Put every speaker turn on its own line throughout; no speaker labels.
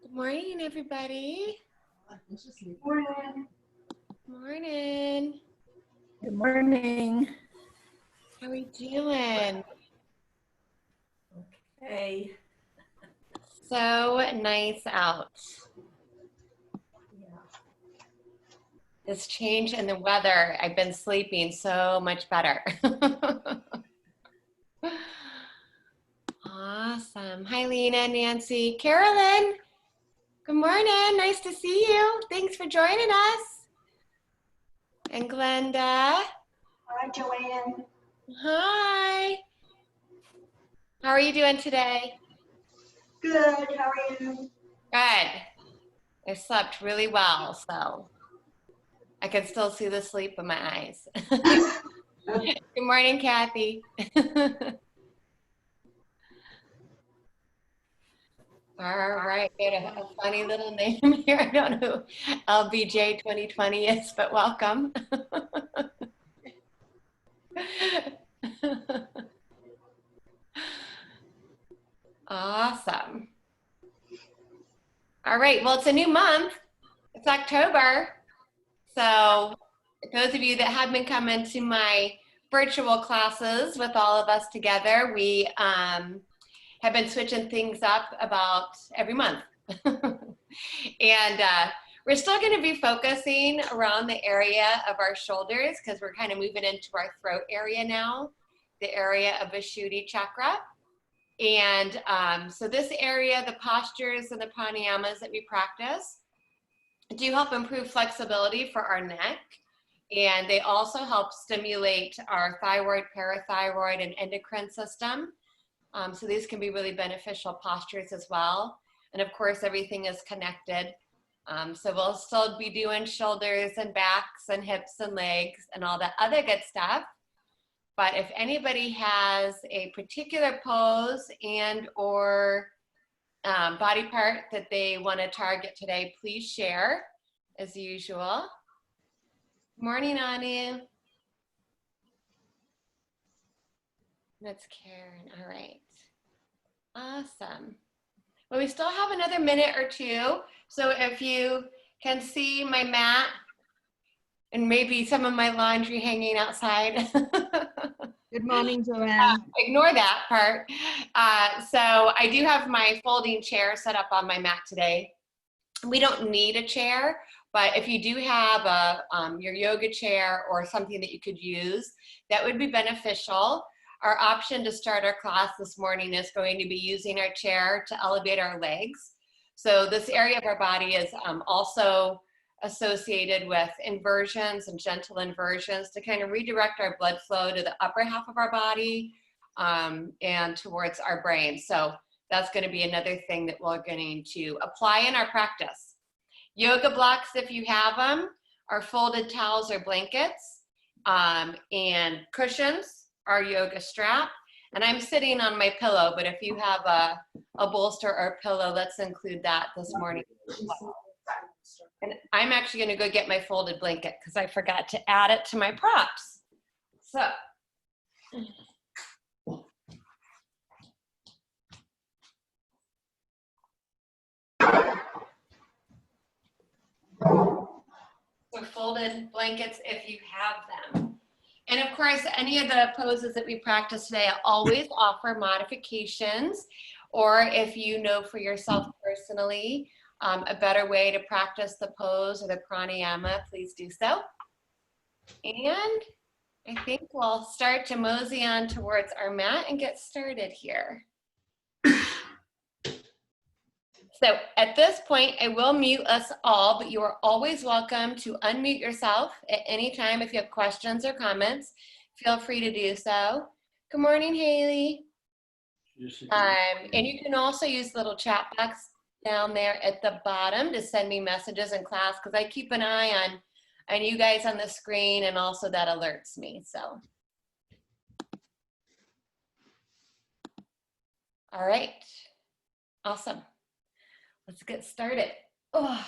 Good morning, everybody.
Morning.
Morning.
Good morning.
How are we doing?
Okay.
So nice out.
Yeah.
This change in the weather, I've been sleeping so much better. Awesome. Hi, Lena, Nancy, Carolyn. Good morning. Nice to see you. Thanks for joining us. And Glenda.
Hi, Joanne.
Hi. How are you doing today?
Good. How are you?
Good. I slept really well, so I can still see the sleep in my eyes. Good morning, Kathy. All right, we had a funny little name here. I don't know who LBJ 2020 is, but welcome. Awesome. All right, well, it's a new month. It's October. So those of you that have been coming to my virtual classes with all of us together, we have been switching things up about every month. And we're still going to be focusing around the area of our shoulders because we're kind of moving into our throat area now, the area of Vishuddhi chakra. And so this area, the postures and the pranayamas that we practice do help improve flexibility for our neck. And they also help stimulate our thyroid, parathyroid, and endocrine system. So these can be really beneficial postures as well. And of course, everything is connected. So we'll still be doing shoulders and backs and hips and legs and all that other good stuff. But if anybody has a particular pose and or body part that they want to target today, please share as usual. Morning, Anu. That's Karen. All right. Awesome. Well, we still have another minute or two. So if you can see my mat and maybe some of my laundry hanging outside.
Good morning, Joanne.
Ignore that part. So I do have my folding chair set up on my mat today. We don't need a chair, but if you do have your yoga chair or something that you could use, that would be beneficial. Our option to start our class this morning is going to be using our chair to elevate our legs. So this area of our body is also associated with inversions and gentle inversions to kind of redirect our blood flow to the upper half of our body and towards our brain. So that's going to be another thing that we're going to apply in our practice. Yoga blocks, if you have them, are folded towels or blankets, and cushions are yoga strap. And I'm sitting on my pillow, but if you have a bolster or a pillow, let's include that this morning. And I'm actually going to go get my folded blanket because I forgot to add it to my props. So. So folded blankets if you have them. And of course, any of the poses that we practice today, I always offer modifications, or if you know for yourself personally a better way to practice the pose or the pranayama, please do so. And I think we'll start to mosey on towards our mat and get started here. So at this point, I will mute us all, but you are always welcome to unmute yourself at any time if you have questions or comments. Feel free to do so. Good morning, Haley. And you can also use the little chat box down there at the bottom to send me messages in class because I keep an eye on you guys on the screen, and also that alerts me. So, all right, awesome. Let's get started. Oh.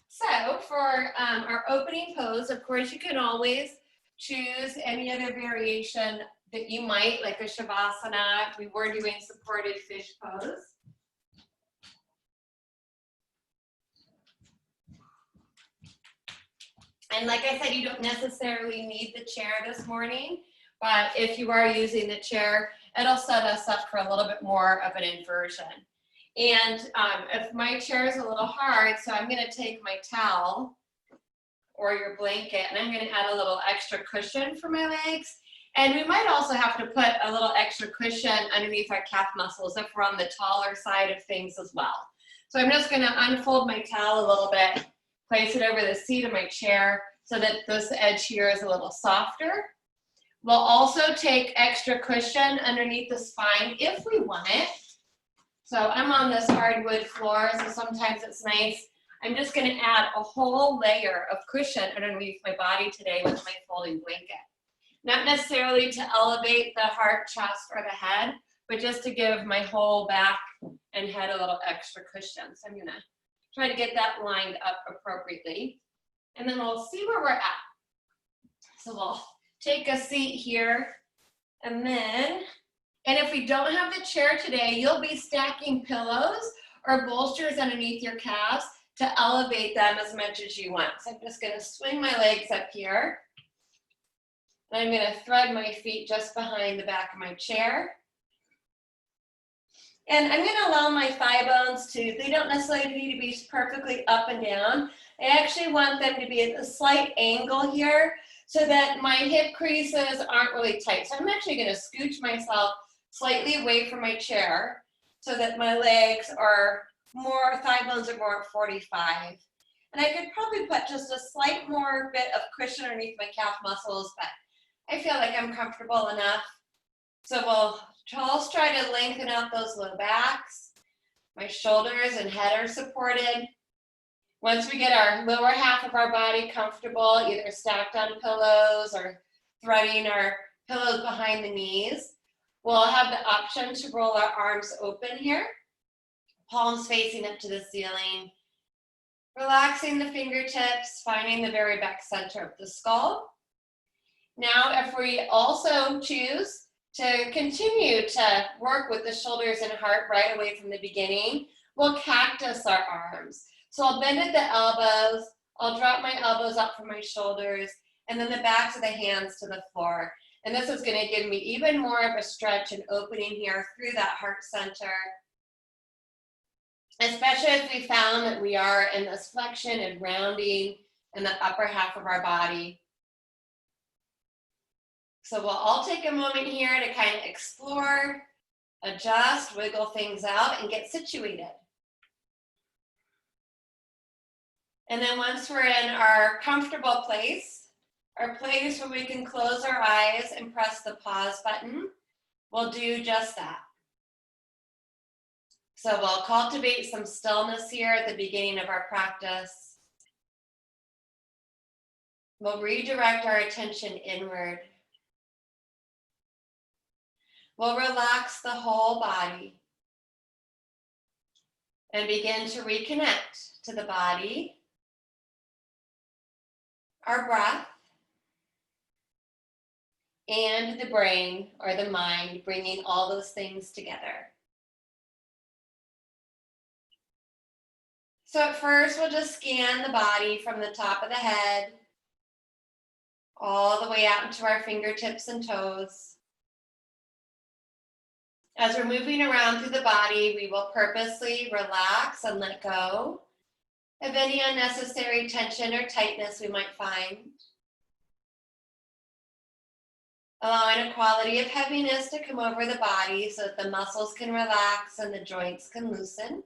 So for our opening pose, of course, you can always choose any other variation that you might, like a Shavasana. We were doing supported fish pose. And like I said, you don't necessarily need the chair this morning, but if you are using the chair, it'll set us up for a little bit more of an inversion. And if my chair is a little hard, so I'm going to take my towel or your blanket, and I'm going to add a little extra cushion for my legs. And we might also have to put a little extra cushion underneath our calf muscles if we're on the taller side of things as well. So I'm just going to unfold my towel a little bit, place it over the seat of my chair so that this edge here is a little softer. We'll also take extra cushion underneath the spine if we want it. So I'm on this hardwood floor, so sometimes it's nice. I'm just going to add a whole layer of cushion underneath my body today with my folding blanket. Not necessarily to elevate the heart, chest, or the head, but just to give my whole back and head a little extra cushion. So I'm going to try to get that lined up appropriately. And then we'll see where we're at. So we'll take a seat here, and if we don't have the chair today, you'll be stacking pillows or bolsters underneath your calves to elevate them as much as you want. So I'm just going to swing my legs up here. And I'm going to thread my feet just behind the back of my chair. And I'm going to allow my thigh bones to, they don't necessarily need to be perfectly up and down. I actually want them to be at a slight angle here so that my hip creases aren't really tight. So I'm actually going to scooch myself slightly away from my chair so that my legs are more, thigh bones are more at 45. And I could probably put just a slight more bit of cushion underneath my calf muscles, but I feel like I'm comfortable enough. So we'll just try to lengthen out those low backs. My shoulders and head are supported. Once we get our lower half of our body comfortable, either stacked on pillows or threading our pillows behind the knees, we'll have the option to roll our arms open here, palms facing up to the ceiling, relaxing the fingertips, finding the very back center of the skull. Now, if we also choose to continue to work with the shoulders and heart right away from the beginning, we'll cactus our arms. So I'll bend at the elbows, I'll drop my elbows up from my shoulders, and then the backs of the hands to the floor. And this is going to give me even more of a stretch and opening here through that heart center. Especially if we found that we are in this flexion and rounding in the upper half of our body. So we'll all take a moment here to kind of explore, adjust, wiggle things out, and get situated. And then once we're in our comfortable place, our place where we can close our eyes and press the pause button, we'll do just that. So we'll cultivate some stillness here at the beginning of our practice. We'll redirect our attention inward. We'll relax the whole body and begin to reconnect to the body, our breath, and the brain or the mind, bringing all those things together. So at first, we'll just scan the body from the top of the head all the way out into our fingertips and toes. As we're moving around through the body, we will purposely relax and let go of any unnecessary tension or tightness we might find. Allowing a quality of heaviness to come over the body so that the muscles can relax and the joints can loosen.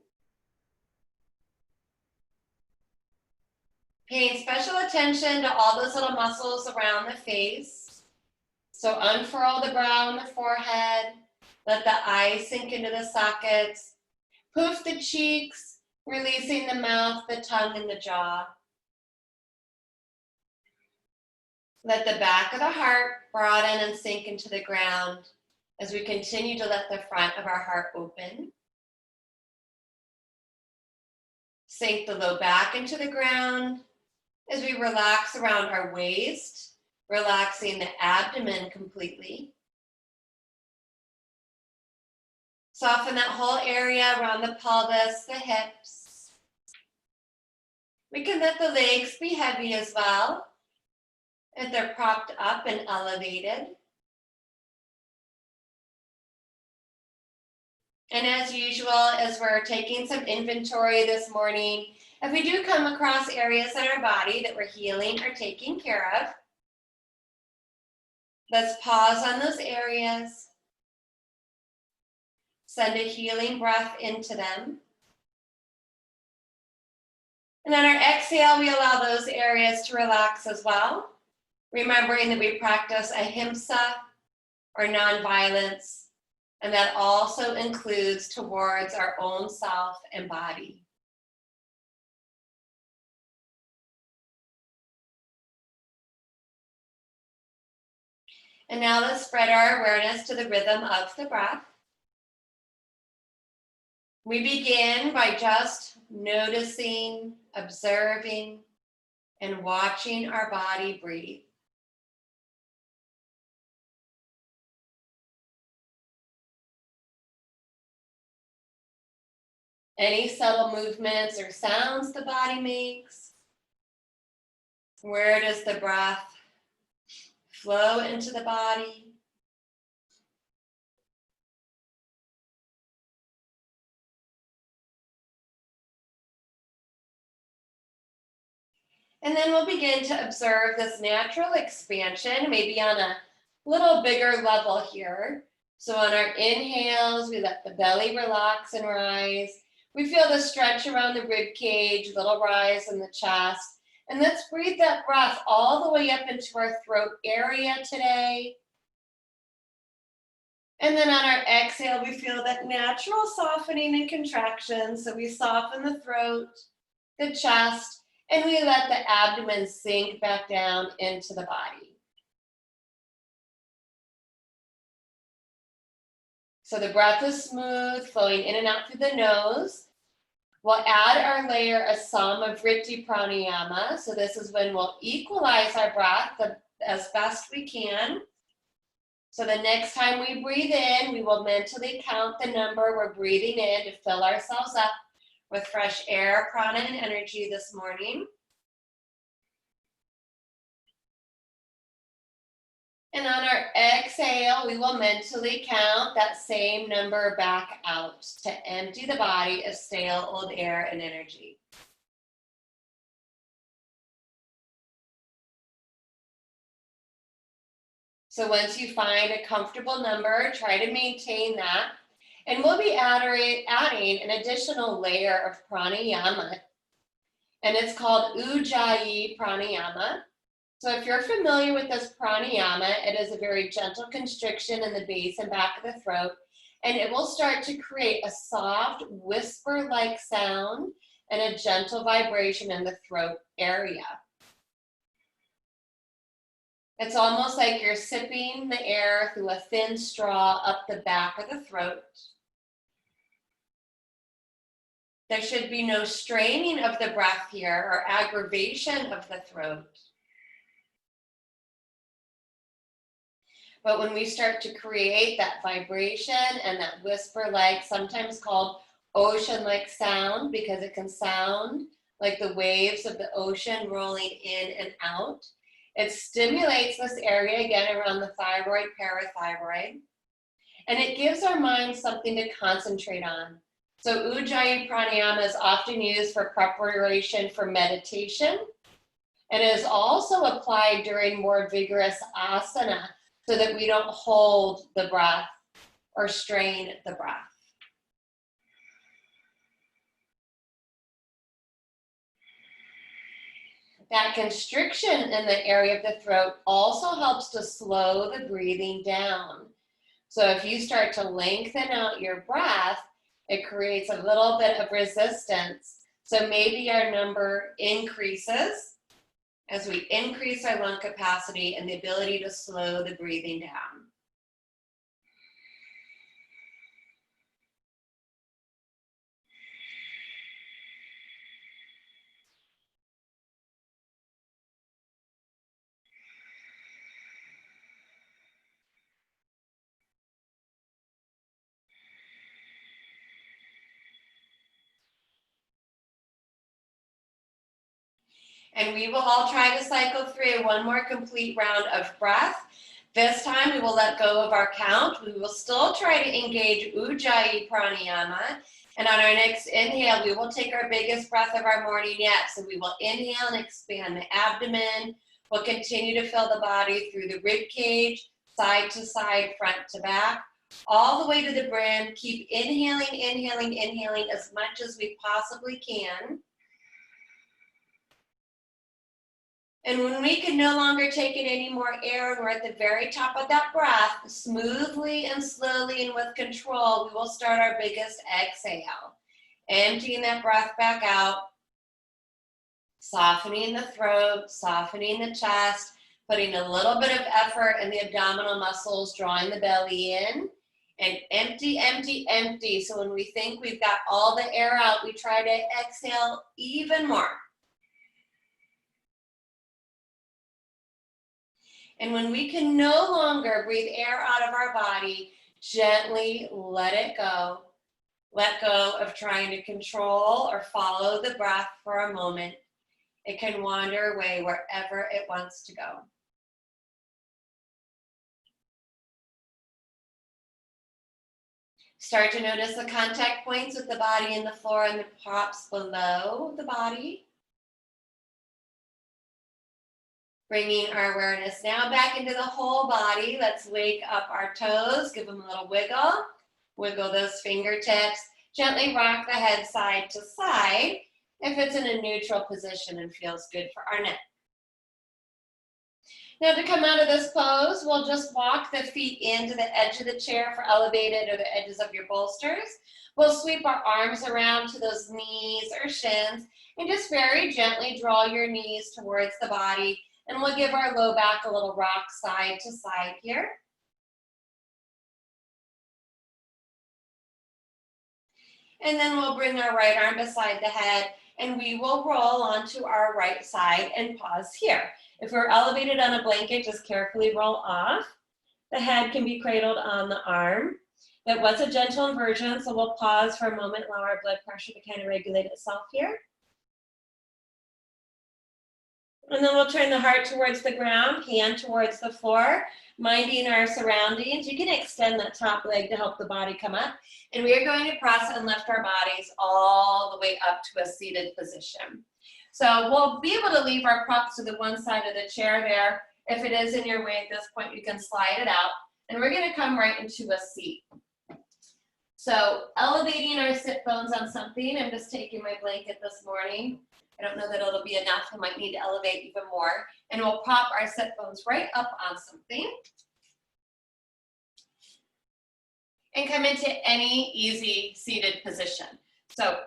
Paying special attention to all those little muscles around the face. So unfurl the brow and the forehead. Let the eyes sink into the sockets. Poof the cheeks, releasing the mouth, the tongue, and the jaw. Let the back of the heart broaden and sink into the ground as we continue to let the front of our heart open. Sink the low back into the ground as we relax around our waist, relaxing the abdomen completely. Soften that whole area around the pelvis, the hips. We can let the legs be heavy as well. if they're propped up and elevated. And as usual, as we're taking some inventory this morning, if we do come across areas in our body that we're healing or taking care of, let's pause on those areas. Send a healing breath into them. And on our exhale, we allow those areas to relax as well, remembering that we practice ahimsa or nonviolence, and that also includes towards our own self and body. And now let's spread our awareness to the rhythm of the breath. We begin by just noticing, observing, and watching our body breathe. Any subtle movements or sounds the body makes. Where does the breath flow into the body? And then we'll begin to observe this natural expansion, maybe on a little bigger level here. So on our inhales, we let the belly relax and rise. We feel the stretch around the rib cage, little rise in the chest. And let's breathe that breath all the way up into our throat area today. And then on our exhale, we feel that natural softening and contraction. So we soften the throat, the chest, and we let the abdomen sink back down into the body. So the breath is smooth, flowing in and out through the nose. We'll add our layer of Samavriti pranayama. So this is when we'll equalize our breath as best we can. So the next time we breathe in, we will mentally count the number we're breathing in to fill ourselves up with fresh air, prana, and energy this morning. And on our exhale, we will mentally count that same number back out to empty the body of stale old air and energy. So once you find a comfortable number, try to maintain that. And we'll be adding an additional layer of pranayama. And it's called Ujjayi pranayama. So if you're familiar with this pranayama, it is a very gentle constriction in the base and back of the throat, and it will start to create a soft whisper-like sound and a gentle vibration in the throat area. It's almost like you're sipping the air through a thin straw up the back of the throat. There should be no straining of the breath here or aggravation of the throat. But when we start to create that vibration and that whisper-like, sometimes called ocean-like sound, because it can sound like the waves of the ocean rolling in and out, it stimulates this area again around the thyroid, parathyroid, and it gives our mind something to concentrate on. So Ujjayi pranayama is often used for preparation for meditation, and it is also applied during more vigorous asana, so that we don't hold the breath or strain the breath. That constriction in the area of the throat also helps to slow the breathing down. So if you start to lengthen out your breath, it creates a little bit of resistance. So maybe our number increases as we increase our lung capacity and the ability to slow the breathing down. And we will all try to cycle through one more complete round of breath. This time we will let go of our count. We will still try to engage Ujjayi Pranayama. And on our next inhale, we will take our biggest breath of our morning yet. So we will inhale and expand the abdomen. We'll continue to fill the body through the rib cage, side to side, front to back, all the way to the brim. Keep inhaling, inhaling, inhaling as much as we possibly can. And when we can no longer take in any more air and we're at the very top of that breath, smoothly and slowly and with control, we will start our biggest exhale. Emptying that breath back out, softening the throat, softening the chest, putting a little bit of effort in the abdominal muscles, drawing the belly in, and empty, empty, empty. So when we think we've got all the air out, we try to exhale even more. And when we can no longer breathe air out of our body, gently let it go. Let go of trying to control or follow the breath for a moment. It can wander away wherever it wants to go. Start to notice the contact points with the body and the floor and the props below the body. Bringing our awareness now back into the whole body. Let's wake up our toes, give them a little wiggle. Wiggle those fingertips. Gently rock the head side to side if it's in a neutral position and feels good for our neck. Now to come out of this pose, we'll just walk the feet into the edge of the chair for elevated or the edges of your bolsters. We'll sweep our arms around to those knees or shins and just very gently draw your knees towards the body. And we'll give our low back a little rock side to side here. And then we'll bring our right arm beside the head and we will roll onto our right side and pause here. If we're elevated on a blanket, just carefully roll off. The head can be cradled on the arm. It was a gentle inversion, so we'll pause for a moment, allow our blood pressure to kind of regulate itself here. And then we'll turn the heart towards the ground, hand towards the floor, minding our surroundings. You can extend that top leg to help the body come up. And we are going to press and lift our bodies all the way up to a seated position. So we'll be able to leave our props to the one side of the chair there. If it is in your way at this point, you can slide it out. And we're going to come right into a seat. So elevating our sit bones on something. I'm just taking my blanket this morning. I don't know that it'll be enough. I might need to elevate even more. And we'll prop our sit bones right up on something. And come into any easy seated position. So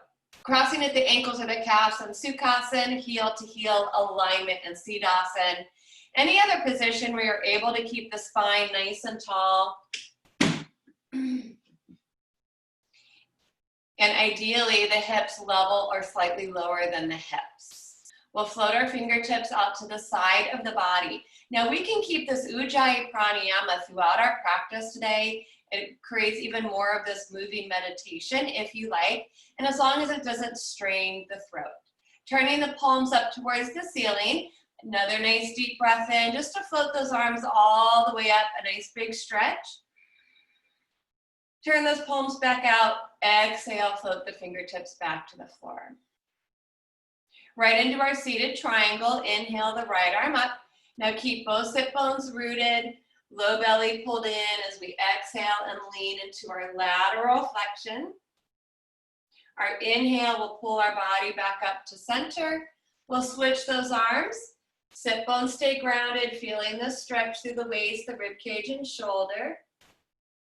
crossing at the ankles or the calves in Sukhasana, heel to heel alignment in Siddhasana. Any other position where you're able to keep the spine nice and tall. And ideally, the hips level or slightly lower than the hips. We'll float our fingertips out to the side of the body. Now we can keep this Ujjayi Pranayama throughout our practice today. It creates even more of this moving meditation if you like, and as long as it doesn't strain the throat. Turning the palms up towards the ceiling. Another nice deep breath in, just to float those arms all the way up, a nice big stretch. Turn those palms back out. Exhale, float the fingertips back to the floor. Right into our seated triangle. Inhale the right arm up. Now keep both sit bones rooted, low belly pulled in as we exhale and lean into our lateral flexion. Our inhale will pull our body back up to center. We'll switch those arms. Sit bones stay grounded, feeling the stretch through the waist, the rib cage, and shoulder.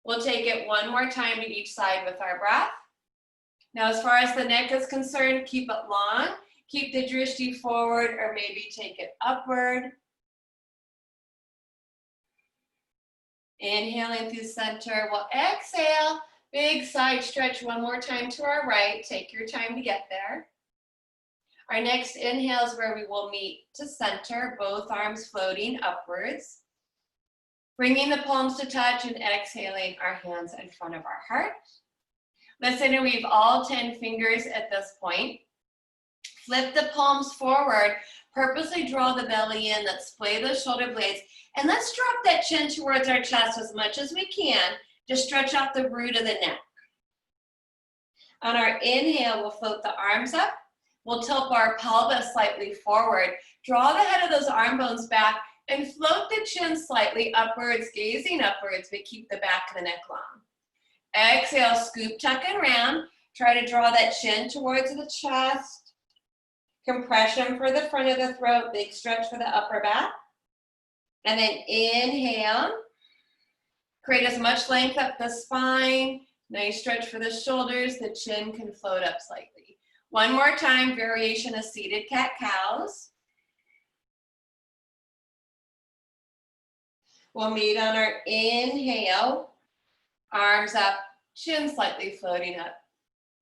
We'll take it one more time to each side with our breath. Now, as far as the neck is concerned, keep it long. Keep the drishti forward or maybe take it upward. Inhaling through center. We'll exhale. Big side stretch one more time to our right. Take your time to get there. Our next inhale is where we will meet to center, both arms floating upwards. Bringing the palms to touch and exhaling our hands in front of our heart. Let's interweave all 10 fingers at this point. Flip the palms forward, Purposely draw the belly in, let's splay those shoulder blades, and let's drop that chin towards our chest as much as we can to stretch out the root of the neck. On our inhale, we'll float the arms up. We'll tilt our pelvis slightly forward. Draw the head of those arm bones back and float the chin slightly upwards, gazing upwards, but keep the back of the neck long. Exhale, scoop, tuck, and round. Try to draw that chin towards the chest. Compression for the front of the throat, big stretch for the upper back. And then inhale. Create as much length up the spine. Nice stretch for the shoulders. The chin can float up slightly. One more time, variation of seated cat-cows. We'll meet on our inhale. Arms up, chin slightly floating up.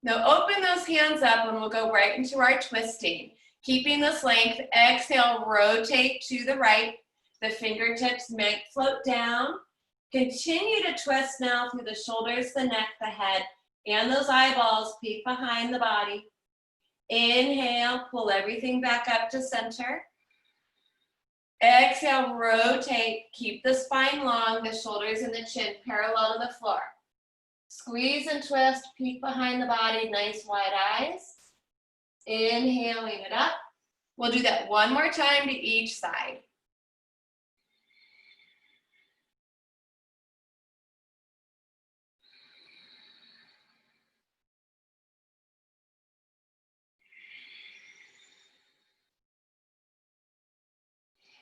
Now open those hands up and we'll go right into our twisting. Keeping this length, exhale, rotate to the right. The fingertips might float down. Continue to twist now through the shoulders, the neck, the head, and those eyeballs. Peek behind the body. Inhale, pull everything back up to center. Exhale, rotate. Keep the spine long, the shoulders and the chin parallel to the floor. Squeeze and twist, peek behind the body, nice wide eyes. Inhaling it up. We'll do that one more time to each side.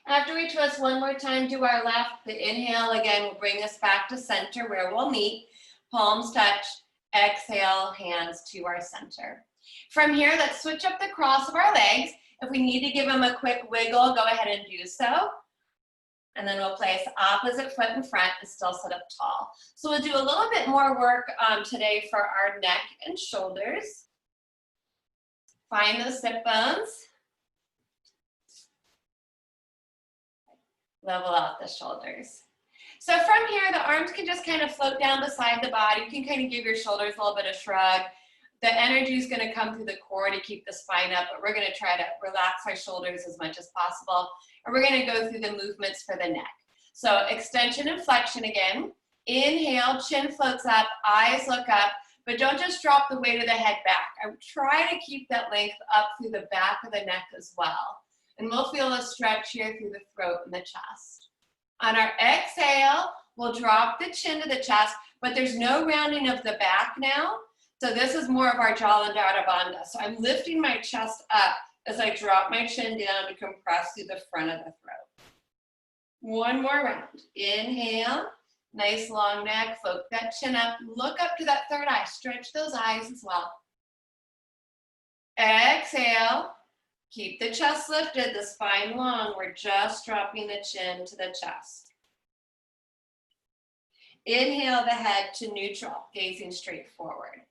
After we twist one more time to our left, the inhale again will bring us back to center where we'll meet. Palms touch, exhale, hands to our center. From here, let's switch up the cross of our legs. If we need to give them a quick wiggle, go ahead and do so. And then we'll place opposite foot in front and still sit up tall. So we'll do a little bit more work today for our neck and shoulders. Find those sit bones. Level out the shoulders. So from here, the arms can just kind of float down beside the body. You can kind of give your shoulders a little bit of shrug. The energy is going to come through the core to keep the spine up, but we're going to try to relax our shoulders as much as possible. And we're going to go through the movements for the neck. So extension and flexion again. Inhale, chin floats up, eyes look up, but don't just drop the weight of the head back. I try to keep that length up through the back of the neck as well. And we'll feel a stretch here through the throat and the chest. On our exhale, we'll drop the chin to the chest, but there's no rounding of the back now. So this is more of our Jalandhara Bandha. So I'm lifting my chest up as I drop my chin down to compress through the front of the throat. One more round. Inhale, nice long neck, float that chin up, look up to that third eye, stretch those eyes as well. Exhale. Keep the chest lifted, the spine long. We're just dropping the chin to the chest. Inhale the head to neutral, gazing straight forward.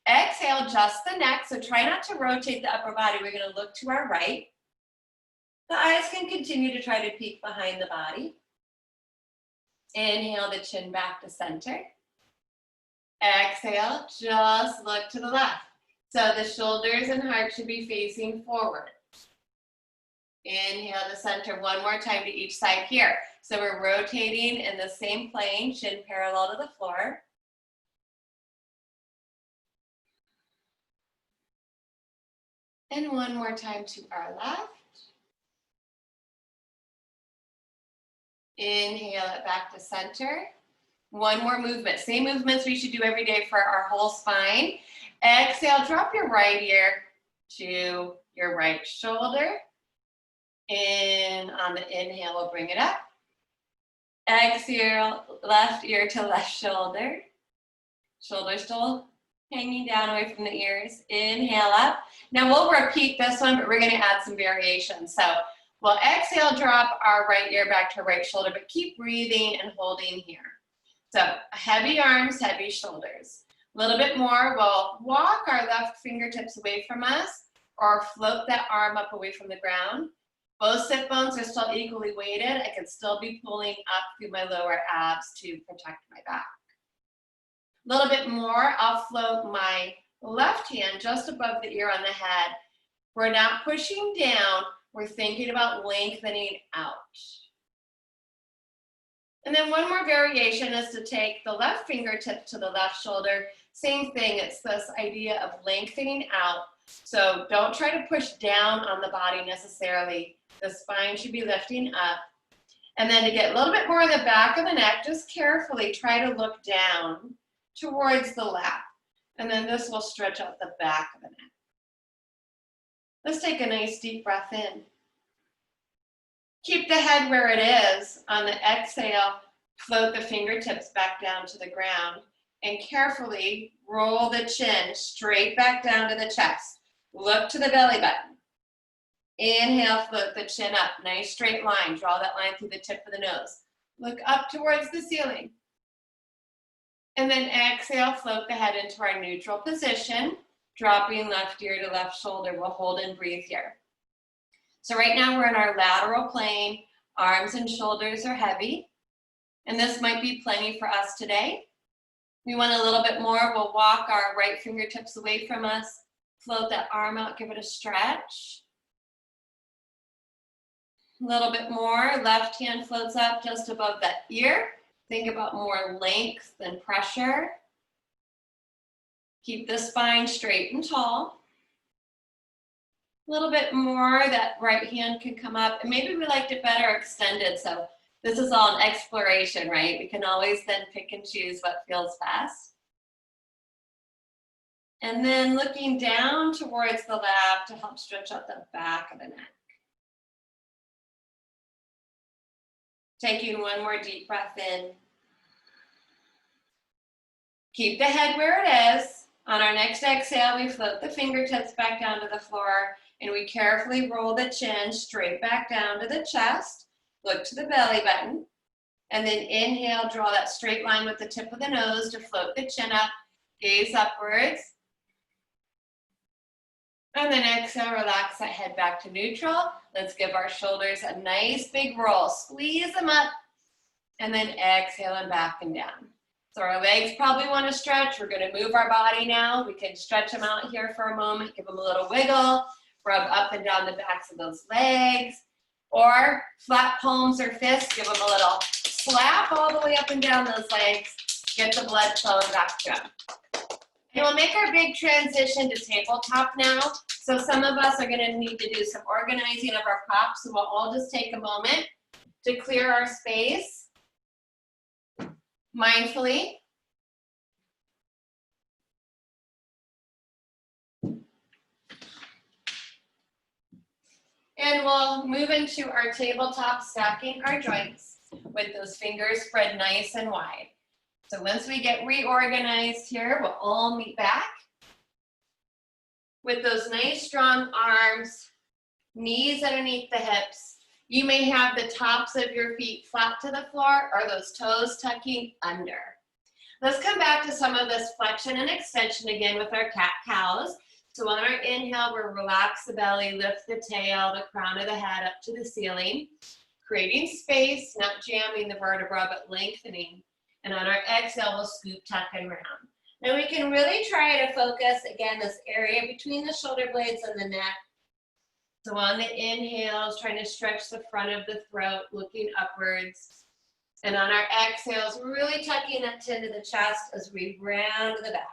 Exhale, just the neck. So try not to rotate the upper body. We're going to look to our right. The eyes can continue to try to peek behind the body. Inhale the chin back to center. Exhale, just look to the left. So the shoulders and heart should be facing forward. Inhale to center one more time to each side here. So we're rotating in the same plane, chin parallel to the floor. And one more time to our left. Inhale it back to center. One more movement. Same movements we should do every day for our whole spine. Exhale, drop your right ear to your right shoulder. In on the inhale, we'll bring it up. Exhale, left ear to left shoulder. Shoulder still hanging down away from the ears. Inhale up. Now we'll repeat this one, but we're going to add some variation. So we'll exhale, drop our right ear back to our right shoulder, but keep breathing and holding here. So heavy arms, heavy shoulders. A little bit more, we'll walk our left fingertips away from us or float that arm up away from the ground. Both sit bones are still equally weighted. I can still be pulling up through my lower abs to protect my back. A little bit more, I'll float my left hand just above the ear on the head. We're not pushing down, we're thinking about lengthening out. And then one more variation is to take the left fingertip to the left shoulder. Same thing, it's this idea of lengthening out. So don't try to push down on the body necessarily. The spine should be lifting up. And then to get a little bit more of the back of the neck, just carefully try to look down towards the lap. And then this will stretch out the back of the neck. Let's take a nice deep breath in. Keep the head where it is. On the exhale, float the fingertips back down to the ground and carefully roll the chin straight back down to the chest. Look to the belly button. Inhale, float the chin up. Nice straight line. Draw that line through the tip of the nose. Look up towards the ceiling. And then exhale, float the head into our neutral position, dropping left ear to left shoulder. We'll hold and breathe here. So right now we're in our lateral plane. Arms and shoulders are heavy. And this might be plenty for us today. We want a little bit more. We'll walk our right fingertips away from us. Float that arm out, give it a stretch. A little bit more. Left hand floats up just above that ear. Think about more length than pressure. Keep the spine straight and tall. A little bit more, that right hand can come up. And maybe we liked it better extended. So this is all an exploration, right? We can always then pick and choose what feels best. And then looking down towards the lap to help stretch out the back of the neck. Taking one more deep breath in. Keep the head where it is. On our next exhale, we float the fingertips back down to the floor and we carefully roll the chin straight back down to the chest. Look to the belly button. And then inhale, draw that straight line with the tip of the nose to float the chin up. Gaze upwards. And then exhale, relax that head back to neutral. Let's give our shoulders a nice big roll. Squeeze them up. And then exhale and back and down. So our legs probably want to stretch. We're going to move our body now. We can stretch them out here for a moment. Give them a little wiggle. Rub up and down the backs of those legs. Or flat palms or fists. Give them a little slap all the way up and down those legs. Get the blood flowing back to them. And we'll make our big transition to tabletop now. So some of us are going to need to do some organizing of our props. So we'll all just take a moment to clear our space mindfully. And we'll move into our tabletop, stacking our joints with those fingers spread nice and wide. So once we get reorganized here, we'll all meet back with those nice strong arms, knees underneath the hips. You may have the tops of your feet flat to the floor or those toes tucking under. Let's come back to some of this flexion and extension again with our cat-cows. So on our inhale, we'll relax the belly, lift the tail, the crown of the head up to the ceiling, creating space, not jamming the vertebra, but lengthening. And on our exhale, we'll scoop, tuck, and round. Now we can really try to focus, again, this area between the shoulder blades and the neck. So on the inhales, trying to stretch the front of the throat, looking upwards. And on our exhales, we're really tucking that chin to the chest as we round the back.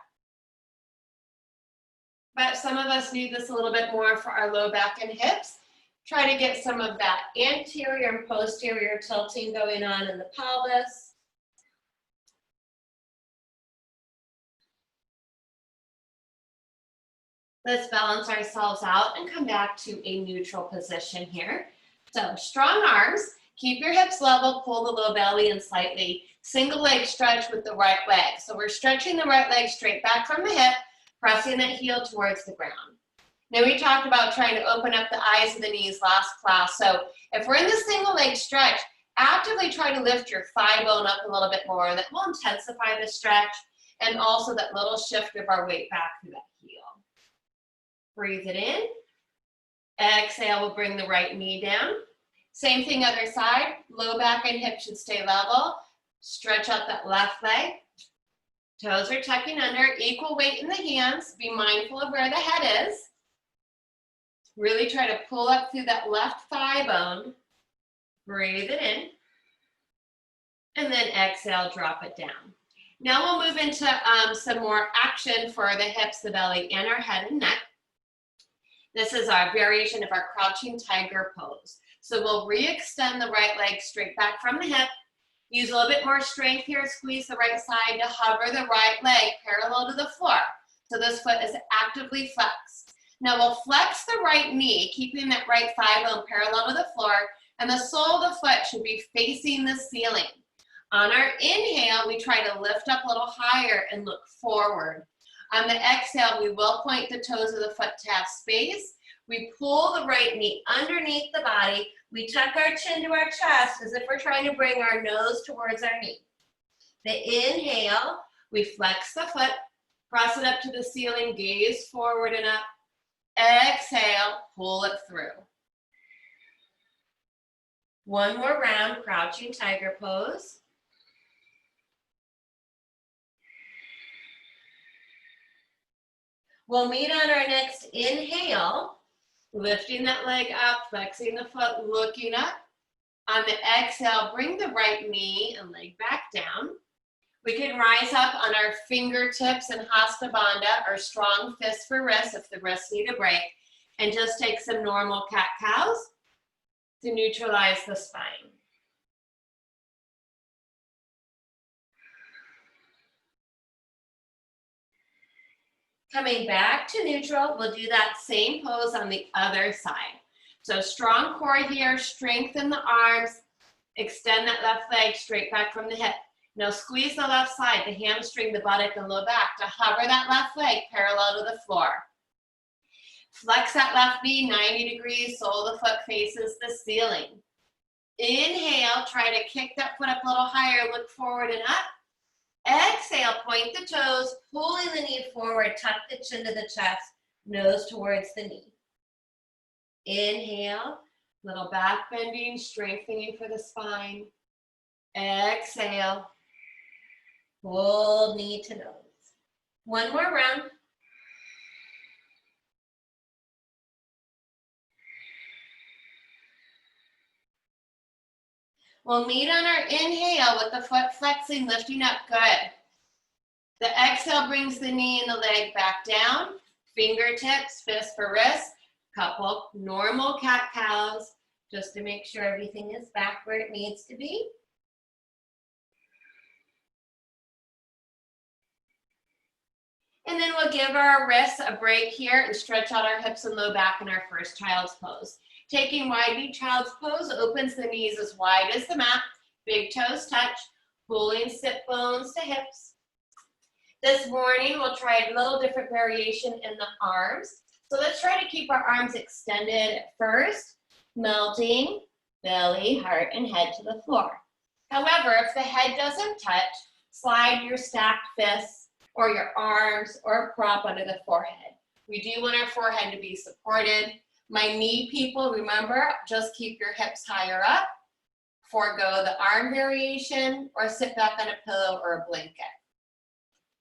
But some of us need this a little bit more for our low back and hips. Try to get some of that anterior and posterior tilting going on in the pelvis. Let's balance ourselves out and come back to a neutral position here. So strong arms, keep your hips level, pull the low belly in slightly. Single leg stretch with the right leg. So we're stretching the right leg straight back from the hip, pressing that heel towards the ground. Now we talked about trying to open up the eyes of the knees last class. So if we're in the single leg stretch, actively try to lift your thigh bone up a little bit more. That will intensify the stretch and also that little shift of our weight back through that heel. Breathe it in. Exhale, we'll bring the right knee down. Same thing other side. Low back and hip should stay level. Stretch out that left leg. Toes are tucking under. Equal weight in the hands. Be mindful of where the head is. Really try to pull up through that left thigh bone. Breathe it in. And then exhale, drop it down. Now we'll move into some more action for the hips, the belly, and our head and neck. This is our variation of our crouching tiger pose. So we'll re-extend the right leg straight back from the hip. Use a little bit more strength here, squeeze the right side to hover the right leg parallel to the floor. So this foot is actively flexed. Now we'll flex the right knee, keeping that right thigh bone parallel to the floor, and the sole of the foot should be facing the ceiling. On our inhale, we try to lift up a little higher and look forward. On the exhale, we will point the toes of the foot to have space. We pull the right knee underneath the body. We tuck our chin to our chest as if we're trying to bring our nose towards our knee. The inhale, we flex the foot, press it up to the ceiling, gaze forward and up. Exhale, pull it through. One more round, crouching tiger pose. We'll meet on our next inhale, lifting that leg up, flexing the foot, looking up. On the exhale, bring the right knee and leg back down. We can rise up on our fingertips in Hasta Bandha, or strong fist for wrists if the wrists need a break, and just take some normal cat-cows to neutralize the spine. Coming back to neutral, we'll do that same pose on the other side. So strong core here, strengthen the arms, extend that left leg straight back from the hip. Now squeeze the left side, the hamstring, the buttock, and low back to hover that left leg parallel to the floor. Flex that left knee 90 degrees, sole of the foot faces the ceiling. Inhale, try to kick that foot up a little higher, look forward and up. Exhale, point the toes, pulling the knee forward, tuck the chin to the chest, nose towards the knee. Inhale, little back bending, strengthening for the spine. Exhale, pull knee to nose. One more round. We'll meet on our inhale with the foot flexing, lifting up, good. The exhale brings the knee and the leg back down, fingertips, fist for wrist, couple normal cat-cows, just to make sure everything is back where it needs to be. And then we'll give our wrists a break here and stretch out our hips and low back in our first child's pose. Taking wide knee child's pose opens the knees as wide as the mat, big toes touch, pulling sit bones to hips. This morning we'll try a little different variation in the arms. So let's try to keep our arms extended at first, melting belly, heart, and head to the floor. However, if the head doesn't touch, slide your stacked fists or your arms or a prop under the forehead. We do want our forehead to be supported. My knee people, remember, just keep your hips higher up, forego the arm variation, or sit back on a pillow or a blanket.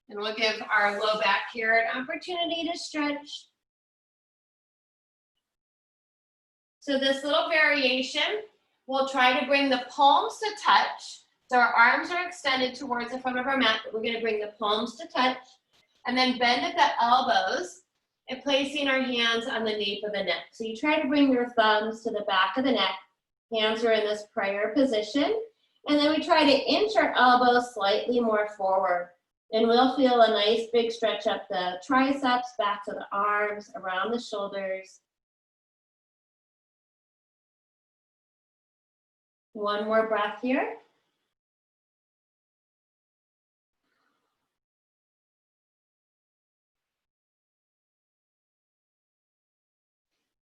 And we'll give our low back here an opportunity to stretch. So this little variation, we'll try to bring the palms to touch. So our arms are extended towards the front of our mat, but we're gonna bring the palms to touch, and then bend at the elbows, and placing our hands on the nape of the neck. So you try to bring your thumbs to the back of the neck. Hands are in this prayer position. And then we try to inch our elbows slightly more forward. And we'll feel a nice big stretch up the triceps, back to the arms, around the shoulders. One more breath here.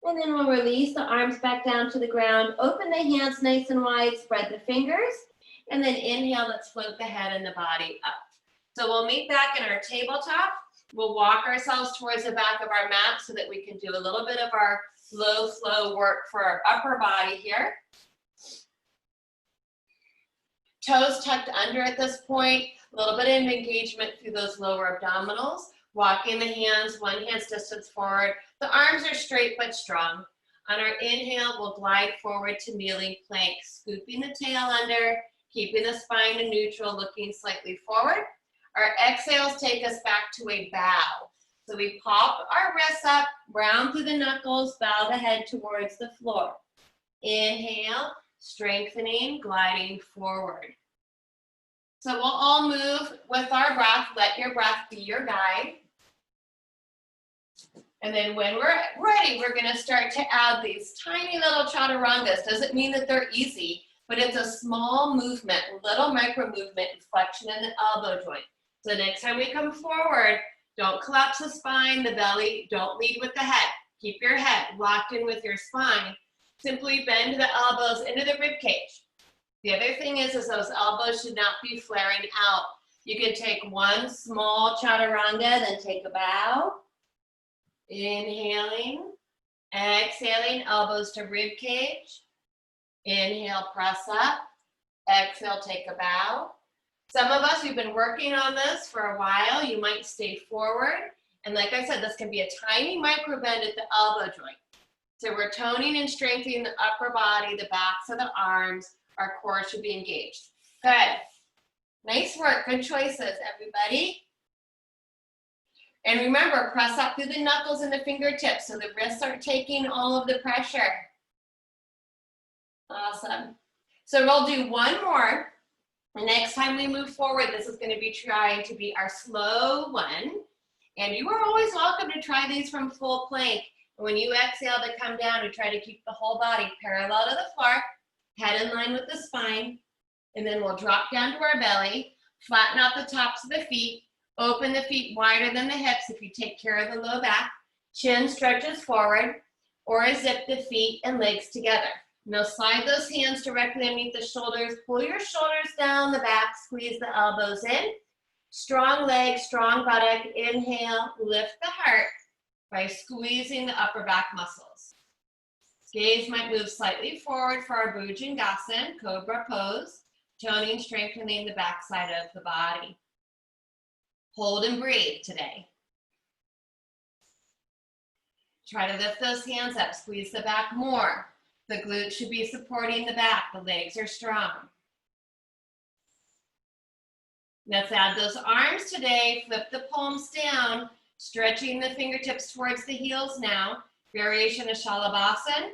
And then we'll release the arms back down to the ground. Open the hands nice and wide, spread the fingers. And then inhale, let's float the head and the body up. So we'll meet back in our tabletop. We'll walk ourselves towards the back of our mat so that we can do a little bit of our low flow work for our upper body here. Toes tucked under at this point, a little bit of engagement through those lower abdominals. Walking the hands, one hand's distance forward. The arms are straight but strong. On our inhale, we'll glide forward to kneeling plank, scooping the tail under, keeping the spine in neutral, looking slightly forward. Our exhales take us back to a bow. So we pop our wrists up, round through the knuckles, bow the head towards the floor. Inhale, strengthening, gliding forward. So we'll all move with our breath. Let your breath be your guide. And then when we're ready, we're going to start to add these tiny little chaturangas. Doesn't mean that they're easy, but it's a small movement, little micro movement, flexion in the elbow joint. So next time we come forward, don't collapse the spine, the belly, don't lead with the head. Keep your head locked in with your spine. Simply bend the elbows into the rib cage. The other thing is those elbows should not be flaring out. You can take one small chaturanga, then take a bow. Inhaling, exhaling, elbows to rib cage. Inhale, press up. Exhale, take a bow. Some of us, we've been working on this for a while. You might stay forward. And like I said, this can be a tiny micro bend at the elbow joint. So we're toning and strengthening the upper body, the backs of the arms. Our core should be engaged. Good. Nice work. Good choices, everybody. And remember, press up through the knuckles and the fingertips so the wrists aren't taking all of the pressure. Awesome. So we'll do one more. The next time we move forward, this is going to be trying to be our slow one. And you are always welcome to try these from full plank. When you exhale to come down, we try to keep the whole body parallel to the floor, head in line with the spine, and then we'll drop down to our belly, flatten out the tops of the feet, open the feet wider than the hips if you take care of the low back, chin stretches forward, or zip the feet and legs together. Now slide those hands directly underneath the shoulders, pull your shoulders down the back, squeeze the elbows in, strong legs, strong buttock, inhale, lift the heart by squeezing the upper back muscles. Gaze might move slightly forward for our Bhujangasana, cobra pose, toning, strengthening the back side of the body. Hold and breathe today. Try to lift those hands up, squeeze the back more. The glutes should be supporting the back, the legs are strong. Let's add those arms today, flip the palms down, stretching the fingertips towards the heels now. Variation of Shalabhasana.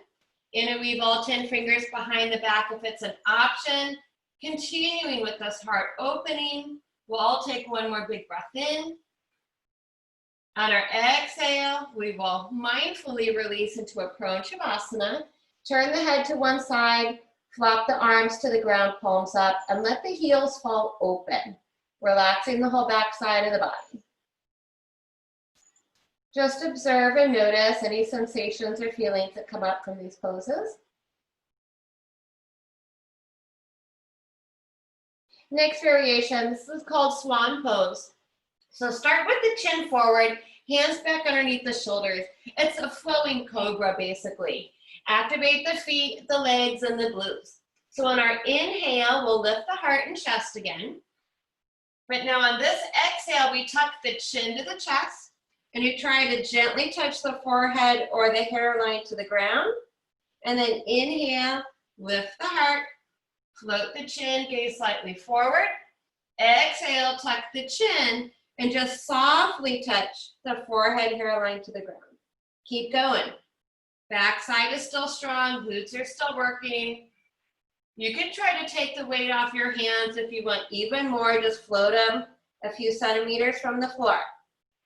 Interweave all 10 fingers behind the back if it's an option. Continuing with this heart opening. We'll all take one more big breath in. On our exhale, we will mindfully release into a prone Shavasana. Turn the head to one side, flop the arms to the ground, palms up, and let the heels fall open, relaxing the whole back side of the body. Just observe and notice any sensations or feelings that come up from these poses. Next variation, this is called swan pose. So start with the chin forward, hands back underneath the shoulders. It's a flowing cobra basically. Activate the feet, the legs, and the glutes. So on our inhale, we'll lift the heart and chest again. But now on this exhale, we tuck the chin to the chest, and you try to gently touch the forehead or the hairline to the ground. And then inhale, lift the heart, float the chin, gaze slightly forward. Exhale, tuck the chin, and just softly touch the forehead hairline to the ground. Keep going. Back side is still strong, glutes are still working. You can try to take the weight off your hands if you want even more, just float them a few centimeters from the floor.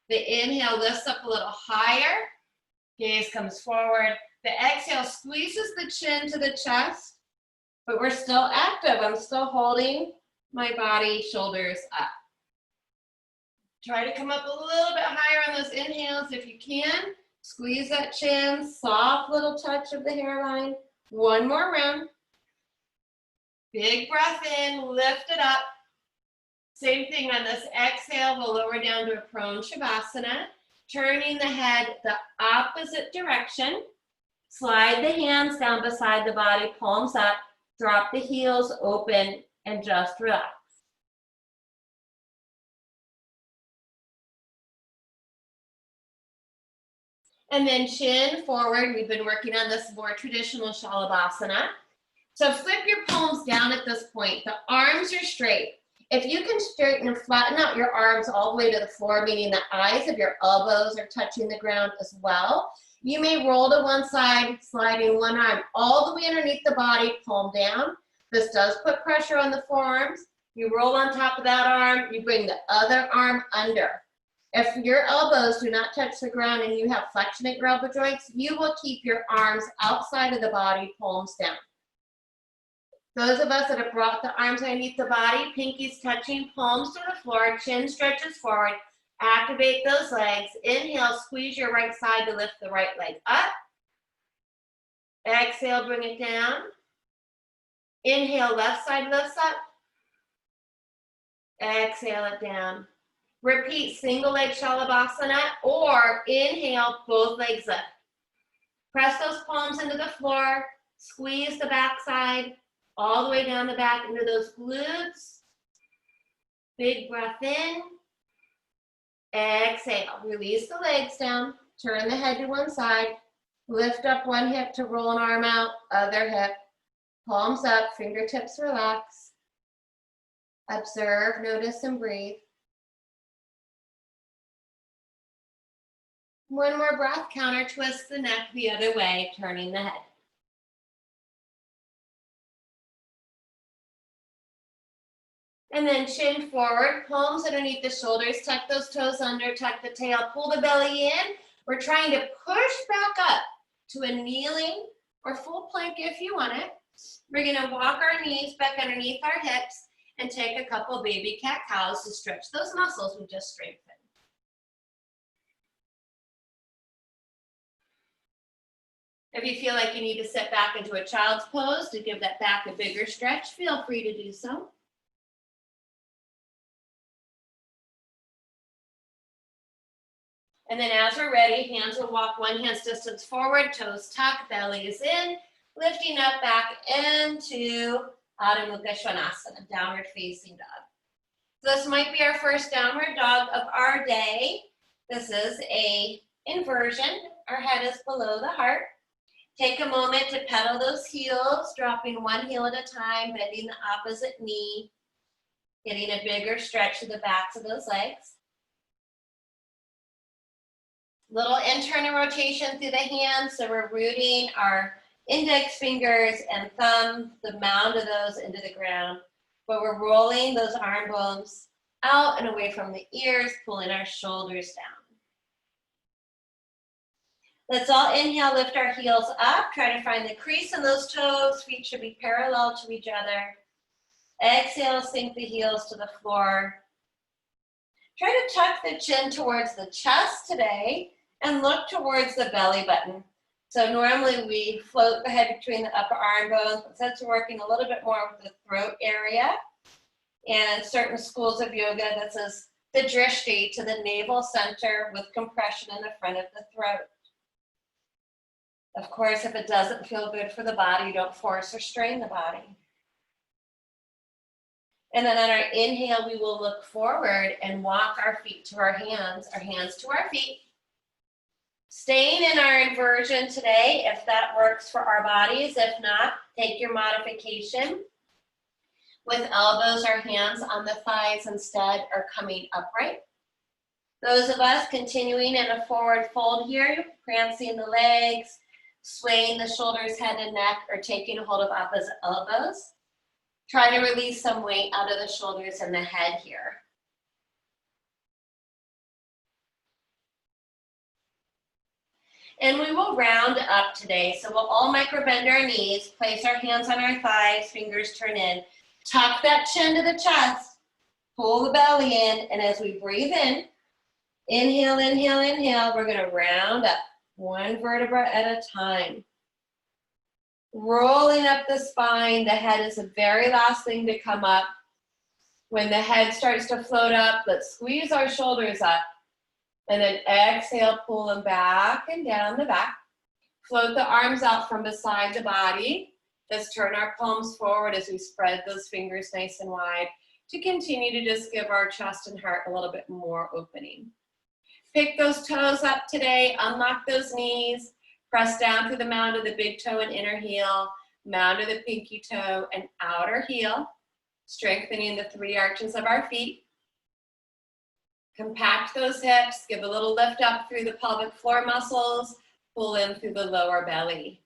The inhale lifts up a little higher, gaze comes forward. The exhale squeezes the chin to the chest, but we're still active. I'm still holding my body, shoulders up. Try to come up a little bit higher on those inhales if you can. Squeeze that chin, soft little touch of the hairline. One more round. Big breath in, lift it up. Same thing on this exhale, we'll lower down to a prone Shavasana. Turning the head the opposite direction. Slide the hands down beside the body, palms up. Drop the heels open and just relax. And then chin forward. We've been working on this more traditional Shalabhasana. So flip your palms down at this point. The arms are straight. If you can straighten and flatten out your arms all the way to the floor, meaning the eyes of your elbows are touching the ground as well, you may roll to one side, sliding one arm all the way underneath the body, palm down. This does put pressure on the forearms. You roll on top of that arm, you bring the other arm under. If your elbows do not touch the ground and you have flexion at your elbow joints, you will keep your arms outside of the body, palms down. Those of us that have brought the arms underneath the body, pinkies touching, palms to the floor, chin stretches forward, activate those legs. Inhale, squeeze your right side to lift the right leg up. Exhale, bring it down. Inhale, left side lifts up. Exhale it down. Repeat single leg Shalabhasana or inhale, both legs up. Press those palms into the floor, squeeze the back side, all the way down the back into those glutes. Big breath in. Exhale. Release the legs down. Turn the head to one side. Lift up one hip to roll an arm out. Other hip. Palms up. Fingertips relax. Observe, notice, and breathe. One more breath. Counter twist the neck the other way, turning the head. And then chin forward, palms underneath the shoulders, tuck those toes under, tuck the tail, pull the belly in. We're trying to push back up to a kneeling or full plank if you want it. We're gonna walk our knees back underneath our hips and take a couple baby cat cows to stretch those muscles we just strengthened. If you feel like you need to sit back into a child's pose to give that back a bigger stretch, feel free to do so. And then as we're ready, hands will walk one hand's distance forward, toes tuck, belly is in, lifting up back into Adho Mukha Svanasana, downward facing dog. So this might be our first downward dog of our day. This is a inversion. Our head is below the heart. Take a moment to pedal those heels, dropping one heel at a time, bending the opposite knee, getting a bigger stretch to the backs of those legs. Little internal rotation through the hands, so we're rooting our index fingers and thumb, the mound of those into the ground, but we're rolling those arm bones out and away from the ears, pulling our shoulders down. Let's all inhale, lift our heels up, try to find the crease in those toes, feet should be parallel to each other. Exhale, sink the heels to the floor. Try to tuck the chin towards the chest today and look towards the belly button. So normally we float the head between the upper arm bones, but since we're working a little bit more with the throat area, and certain schools of yoga, this is the drishti to the navel center with compression in the front of the throat. Of course, if it doesn't feel good for the body, don't force or strain the body. And then on our inhale, we will look forward and walk our feet to our hands to our feet. Staying in our inversion today, if that works for our bodies. If not, take your modification. With elbows or hands on the thighs instead, or coming upright. Those of us continuing in a forward fold here, prancing the legs, swaying the shoulders, head and neck, or taking a hold of opposite elbows. Try to release some weight out of the shoulders and the head here. And we will round up today. So we'll all micro bend our knees, place our hands on our thighs, fingers turn in. Tuck that chin to the chest, pull the belly in, and as we breathe in, inhale, inhale, inhale, we're gonna round up one vertebra at a time. Rolling up the spine, the head is the very last thing to come up. When the head starts to float up, let's squeeze our shoulders up. And then exhale, pull them back and down the back. Float the arms out from beside the body. Let's turn our palms forward as we spread those fingers nice and wide to continue to just give our chest and heart a little bit more opening. Pick those toes up today, unlock those knees, press down through the mound of the big toe and inner heel, mound of the pinky toe and outer heel, strengthening the 3 arches of our feet. Compact those hips, give a little lift up through the pelvic floor muscles, pull in through the lower belly.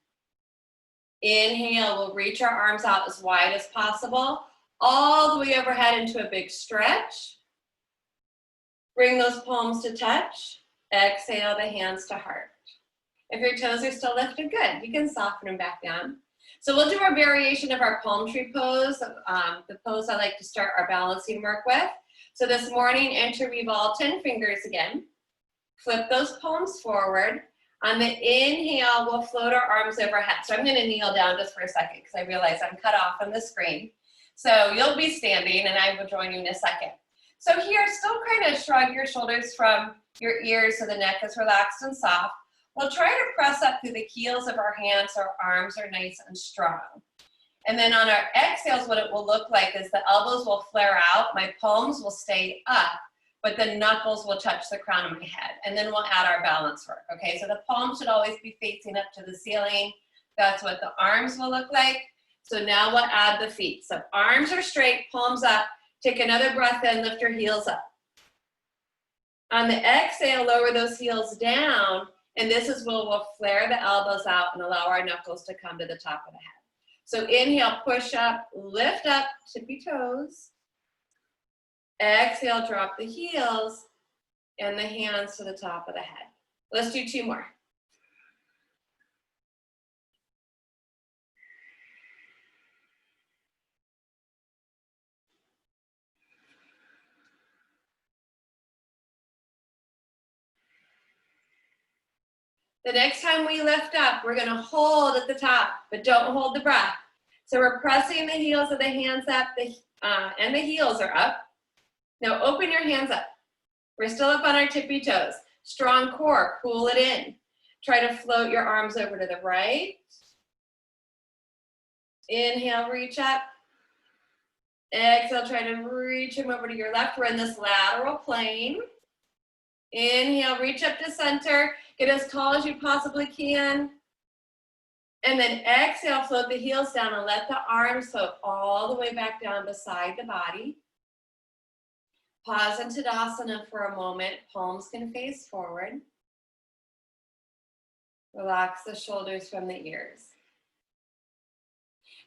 Inhale, we'll reach our arms out as wide as possible, all the way overhead into a big stretch. Bring those palms to touch. Exhale the hands to heart. If your toes are still lifted, good. You can soften them back down. So we'll do our variation of our palm tree pose, the pose I like to start our balancing work with. So this morning, interweave all 10 fingers again. Flip those palms forward. On the inhale, we'll float our arms overhead. So I'm going to kneel down just for a second because I realize I'm cut off on the screen. So you'll be standing and I will join you in a second. So here, still kind of shrug your shoulders from your ears so the neck is relaxed and soft. We'll try to press up through the heels of our hands so our arms are nice and strong. And then on our exhales, what it will look like is the elbows will flare out, my palms will stay up, but the knuckles will touch the crown of my head. And then we'll add our balance work, okay? So the palms should always be facing up to the ceiling. That's what the arms will look like. So now we'll add the feet. So arms are straight, palms up. Take another breath in, lift your heels up. On the exhale, lower those heels down, and this is where we'll flare the elbows out and allow our knuckles to come to the top of the head. So inhale, push up, lift up, tippy toes. Exhale, drop the heels and the hands to the top of the head. Let's do 2 more. The next time we lift up, we're going to hold at the top, but don't hold the breath. So we're pressing the heels of the hands up, and the heels are up. Now open your hands up. We're still up on our tippy toes. Strong core, pull it in. Try to float your arms over to the right. Inhale, reach up. Exhale, try to reach them over to your left. We're in this lateral plane. Inhale, reach up to center. Get as tall as you possibly can. And then exhale, float the heels down and let the arms float all the way back down beside the body. Pause in Tadasana for a moment. Palms can face forward. Relax the shoulders from the ears.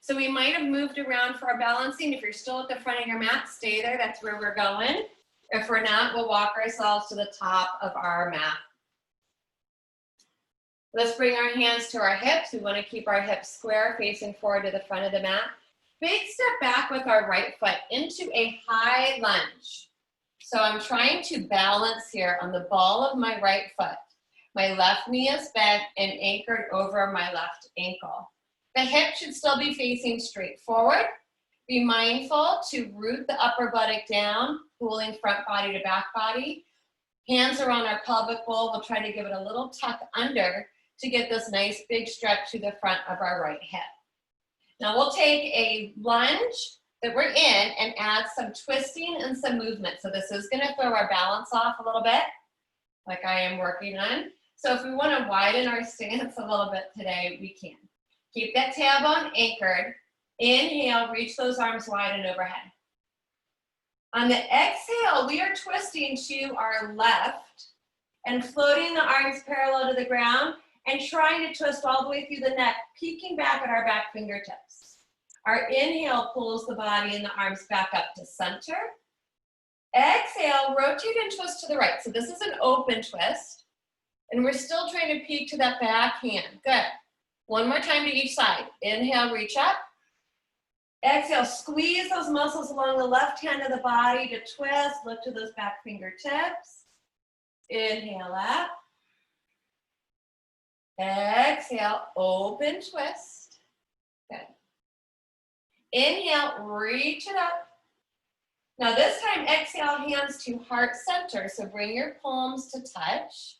So we might have moved around for our balancing. If you're still at the front of your mat, stay there. That's where we're going. If we're not, we'll walk ourselves to the top of our mat. Let's bring our hands to our hips. We want to keep our hips square, facing forward to the front of the mat. Big step back with our right foot into a high lunge. So I'm trying to balance here on the ball of my right foot. My left knee is bent and anchored over my left ankle. The hip should still be facing straight forward. Be mindful to root the upper buttock down, pulling front body to back body. Hands around our pelvic bowl. We'll try to give it a little tuck under to get this nice big stretch to the front of our right hip. Now we'll take a lunge that we're in and add some twisting and some movement. So this is going to throw our balance off a little bit, like I am working on. So if we want to widen our stance a little bit today, we can. Keep that tailbone anchored. Inhale, reach those arms wide and overhead. On the exhale, we are twisting to our left and floating the arms parallel to the ground and trying to twist all the way through the neck, peeking back at our back fingertips. Our inhale pulls the body and the arms back up to center. Exhale, rotate and twist to the right. So this is an open twist. And we're still trying to peek to that back hand. Good. One more time to each side. Inhale, reach up. Exhale, squeeze those muscles along the left hand of the body to twist. Look to those back fingertips. Inhale up. Exhale, open twist. Good. Inhale, reach it up. Now this time, exhale, hands to heart center. So bring your palms to touch.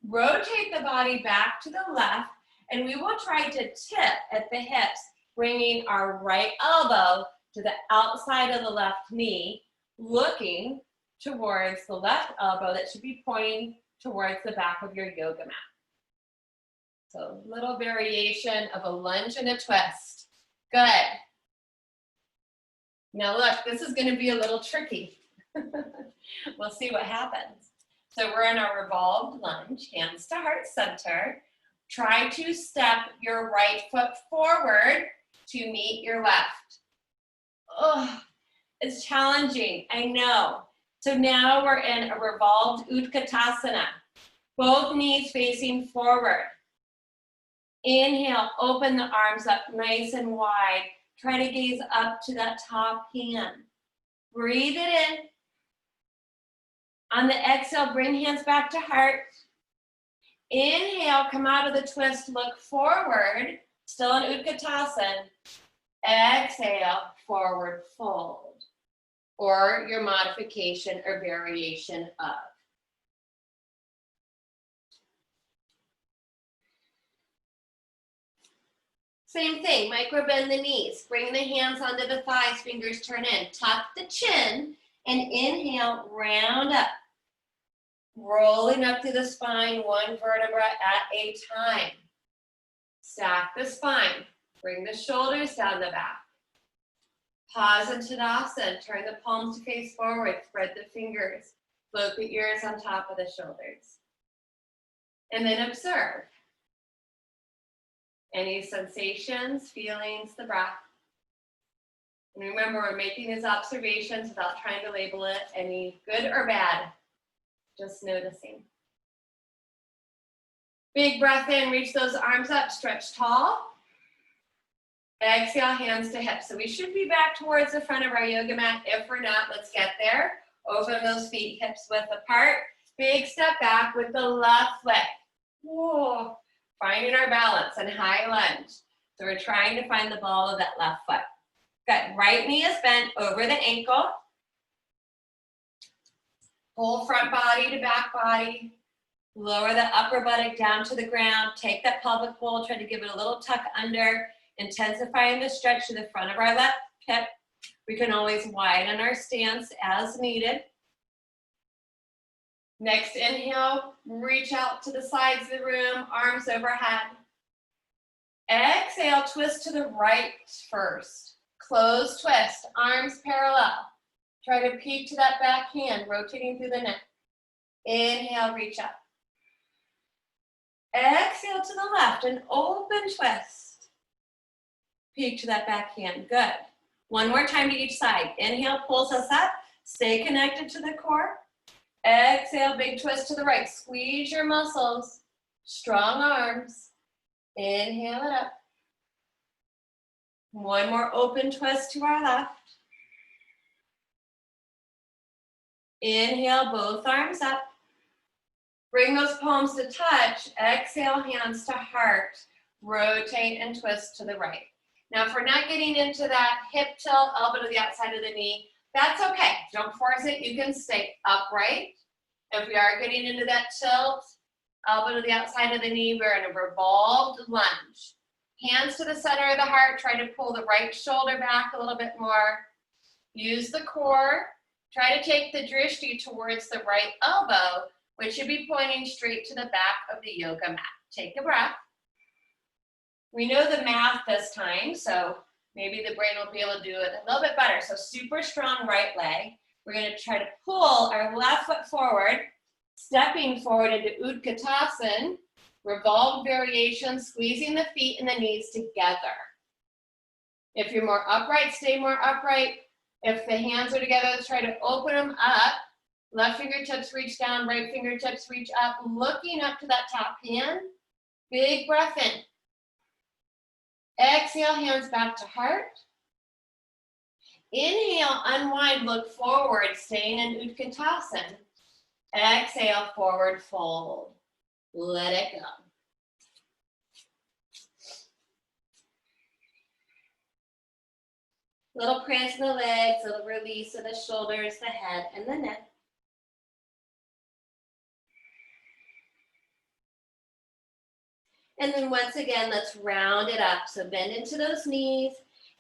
Rotate the body back to the left, and we will try to tip at the hips, bringing our right elbow to the outside of the left knee, looking towards the left elbow that should be pointing towards the back of your yoga mat. So a little variation of a lunge and a twist. Good. Now look, this is going to be a little tricky. We'll see what happens. So we're in our revolved lunge, hands to heart center. Try to step your right foot forward to meet your left. Oh, it's challenging, I know. So now we're in a revolved Utkatasana. Both knees facing forward. Inhale, open the arms up nice and wide. Try to gaze up to that top hand. Breathe it in. On the exhale, bring hands back to heart. Inhale, come out of the twist, look forward, still in Utkatasana. Exhale, forward fold, or your modification or variation of. Same thing, micro bend the knees. Bring the hands onto the thighs, fingers turn in. Tuck the chin and inhale, round up. Rolling up through the spine, one vertebra at a time. Stack the spine. Bring the shoulders down the back. Pause in Tadasana. Turn the palms to face forward. Spread the fingers. Float the ears on top of the shoulders. And then observe. Any sensations, feelings, the breath. And remember, we're making these observations without trying to label it any good or bad. Just noticing. Big breath in, reach those arms up, stretch tall. Exhale, hands to hips. So we should be back towards the front of our yoga mat. If we're not, let's get there. Open those feet, hips width apart. Big step back with the left leg. Whoa. Finding our balance and high lunge. So we're trying to find the ball of that left foot. Good. Right knee is bent over the ankle. Pull front body to back body. Lower the upper buttock down to the ground. Take that pelvic bowl. Try to give it a little tuck under. Intensifying the stretch to the front of our left hip. We can always widen our stance as needed. Next inhale, reach out to the sides of the room, arms overhead. Exhale, twist to the right first. Close twist, arms parallel. Try to peek to that back hand, rotating through the neck. Inhale, reach up. Exhale to the left, an open twist. Peek to that back hand, good. One more time to each side. Inhale, pulls us up. Stay connected to the core. Exhale, big twist to the right. Squeeze your muscles. Strong arms. Inhale it up. One more open twist to our left. Inhale, both arms up. Bring those palms to touch. Exhale, hands to heart. Rotate and twist to the right. Now, if we're not getting into that hip tilt, elbow to the outside of the knee, that's okay. Don't force it. You can stay upright. If we are getting into that tilt, elbow to the outside of the knee, we're in a revolved lunge. Hands to the center of the heart. Try to pull the right shoulder back a little bit more. Use the core. Try to take the drishti towards the right elbow, which should be pointing straight to the back of the yoga mat. Take a breath. We know the math this time, so maybe the brain will be able to do it a little bit better. So super strong right leg. We're going to try to pull our left foot forward, stepping forward into Utkatasana, revolved variation, squeezing the feet and the knees together. If you're more upright, stay more upright. If the hands are together, let's try to open them up. Left fingertips reach down, right fingertips reach up, looking up to that top hand. Big breath in. Exhale, hands back to heart. Inhale, unwind, look forward, staying in Utkatasana. Exhale, forward fold. Let it go. Little prance in the legs, little release of the shoulders, the head, and the neck. And then once again, let's round it up. So bend into those knees,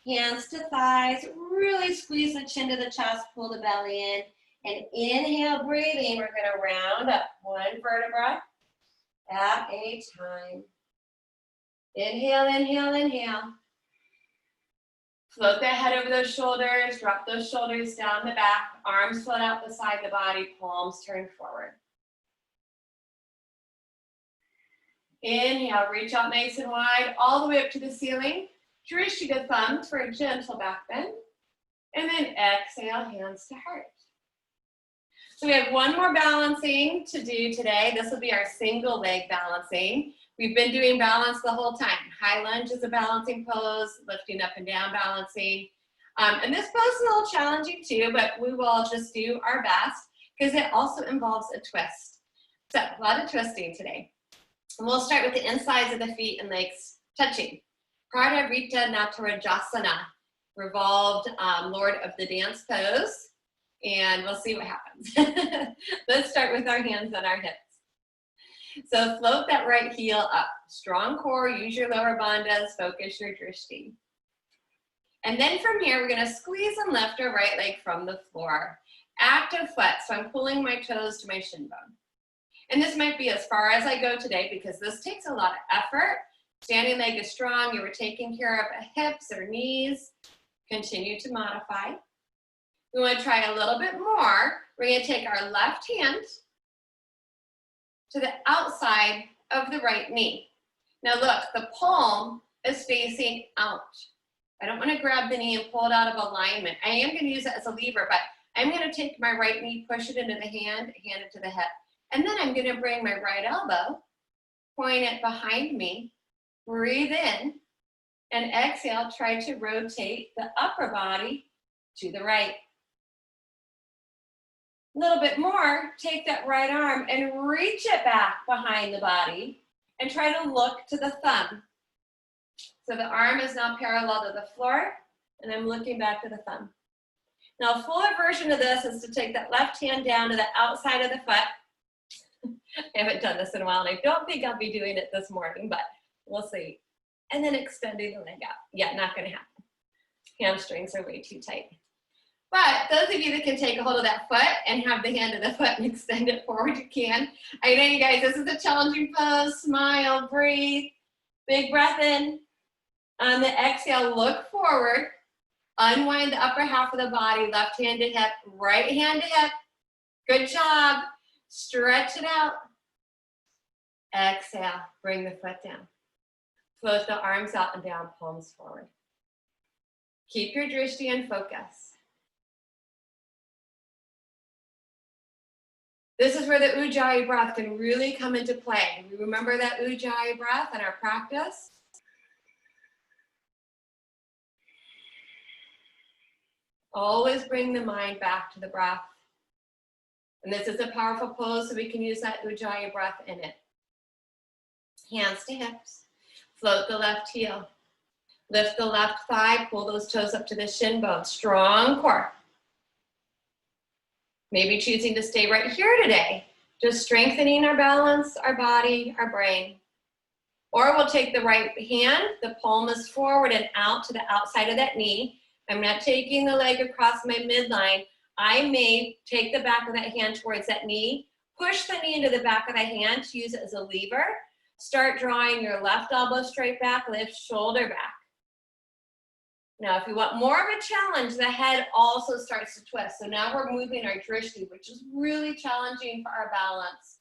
hands to thighs, really squeeze the chin to the chest, pull the belly in, And inhale, breathing, we're gonna round up one vertebra at a time. Inhale, inhale, inhale. Float that head over those shoulders, drop those shoulders down the back, arms float out beside the body, palms turn forward. Inhale, reach out nice and wide, all the way up to the ceiling. Drishti to thumbs for a gentle back bend. And then exhale, hands to heart. So we have one more balancing to do today. This will be our single leg balancing. We've been doing balance the whole time. High lunge is a balancing pose, lifting up and down balancing. And this pose is a little challenging too, but we will just do our best because it also involves a twist. So a lot of twisting today. And we'll start with the insides of the feet and legs touching. Prada Rita Natarajasana, revolved Lord of the Dance pose. And we'll see what happens. Let's start with our hands on our hips. So float that right heel up. Strong core, use your lower bandhas, focus your drishti. And then from here, we're gonna squeeze and lift our right leg from the floor. Active foot, so I'm pulling my toes to my shin bone. And this might be as far as I go today because this takes a lot of effort. Standing leg is strong, you were taking care of hips or knees. Continue to modify. We wanna try a little bit more. We're gonna take our left hand to the outside of the right knee. Now look, the palm is facing out. I don't want to grab the knee and pull it out of alignment. I am going to use it as a lever, but I'm going to take my right knee, push it into the hand it to the hip. And then I'm going to bring my right elbow, point it behind me, breathe in, and exhale, try to rotate the upper body to the right. A little bit more, take that right arm and reach it back behind the body and try to look to the thumb. So the arm is now parallel to the floor and I'm looking back to the thumb. Now a fuller version of this is to take that left hand down to the outside of the foot. I haven't done this in a while and I don't think I'll be doing it this morning, but we'll see. And then extending the leg out. Yeah, not gonna happen. Hamstrings are way too tight. But those of you that can take a hold of that foot and have the hand of the foot and extend it forward, you can. I know you guys, this is a challenging pose. Smile, breathe, big breath in. On the exhale, look forward. Unwind the upper half of the body, left hand to hip, right hand to hip. Good job. Stretch it out. Exhale, bring the foot down. Float the arms out and down, palms forward. Keep your drishti in focus. This is where the Ujjayi breath can really come into play. We remember that Ujjayi breath in our practice. Always bring the mind back to the breath. And this is a powerful pose, so we can use that Ujjayi breath in it. Hands to hips. Float the left heel. Lift the left thigh, pull those toes up to the shin bone. Strong core. Maybe choosing to stay right here today, just strengthening our balance, our body, our brain. Or we'll take the right hand, the palm is forward and out to the outside of that knee. I'm not taking the leg across my midline. I may take the back of that hand towards that knee, push the knee into the back of the hand to use it as a lever. Start drawing your left elbow straight back, lift shoulder back. Now, if you want more of a challenge, the head also starts to twist. So now we're moving our drishti, which is really challenging for our balance,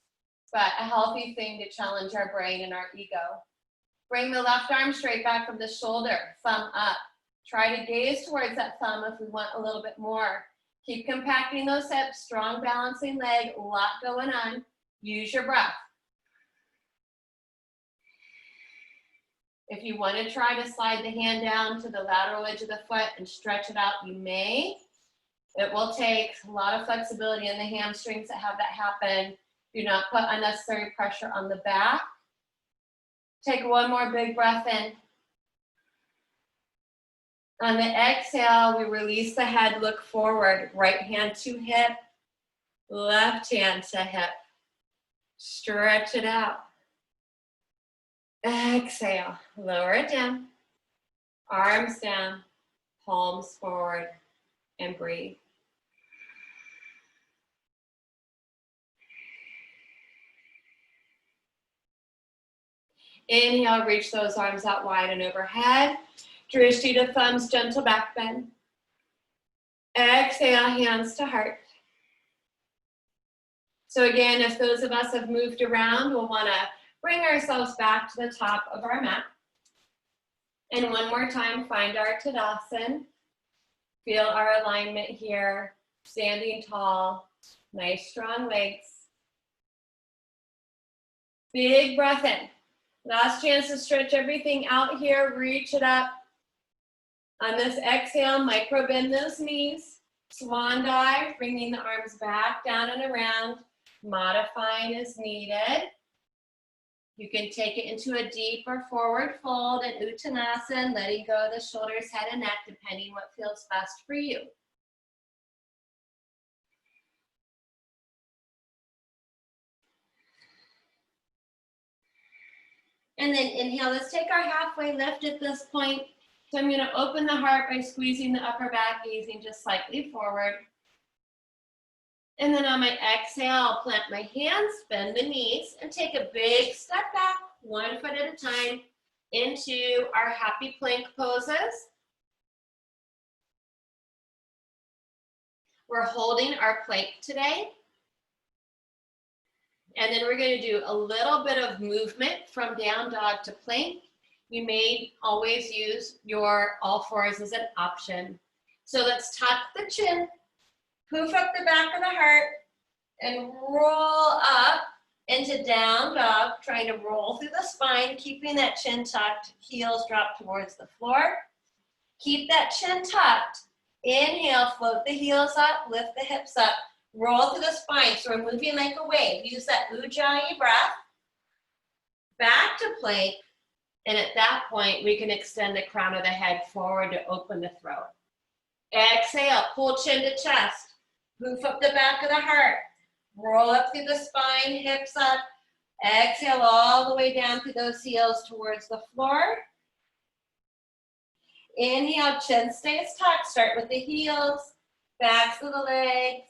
but a healthy thing to challenge our brain and our ego. Bring the left arm straight back from the shoulder, thumb up. Try to gaze towards that thumb if we want a little bit more. Keep compacting those hips, strong balancing leg, a lot going on. Use your breath. If you want to try to slide the hand down to the lateral edge of the foot and stretch it out, you may. It will take a lot of flexibility in the hamstrings to have that happen. Do not put unnecessary pressure on the back. Take one more big breath in. On the exhale, we release the head, look forward. Right hand to hip, left hand to hip. Stretch it out. Exhale, lower it down, arms down, palms forward, and breathe. Inhale, reach those arms out wide and overhead. Drishti to thumbs, gentle back bend. Exhale, hands to heart. So again, if those of us have moved around, we'll want to bring ourselves back to the top of our mat. And one more time, find our Tadasana. Feel our alignment here, standing tall, nice strong legs. Big breath in. Last chance to stretch everything out here, reach it up. On this exhale, micro bend those knees. Swan dive, bringing the arms back, down and around, modifying as needed. You can take it into a deeper forward fold and Uttanasana, letting go of the shoulders, head, and neck, depending what feels best for you. And then inhale, let's take our halfway lift at this point. So I'm gonna open the heart by squeezing the upper back, gazing just slightly forward. And then on my exhale, I'll plant my hands, bend the knees, and take a big step back, 1 foot at a time, into our happy plank poses. We're holding our plank today. And then we're going to do a little bit of movement from down dog to plank. You may always use your all fours as an option. So let's tuck the chin, poof up the back of the heart, and roll up into down dog, trying to roll through the spine, keeping that chin tucked, heels drop towards the floor. Keep that chin tucked. Inhale, float the heels up, lift the hips up. Roll through the spine, so we're moving like a wave. Use that Ujjayi breath. Back to plank, and at that point, we can extend the crown of the head forward to open the throat. Exhale, pull chin to chest. Poof up the back of the heart. Roll up through the spine, hips up. Exhale all the way down through those heels towards the floor. Inhale, chin stays tucked. Start with the heels, backs of the legs.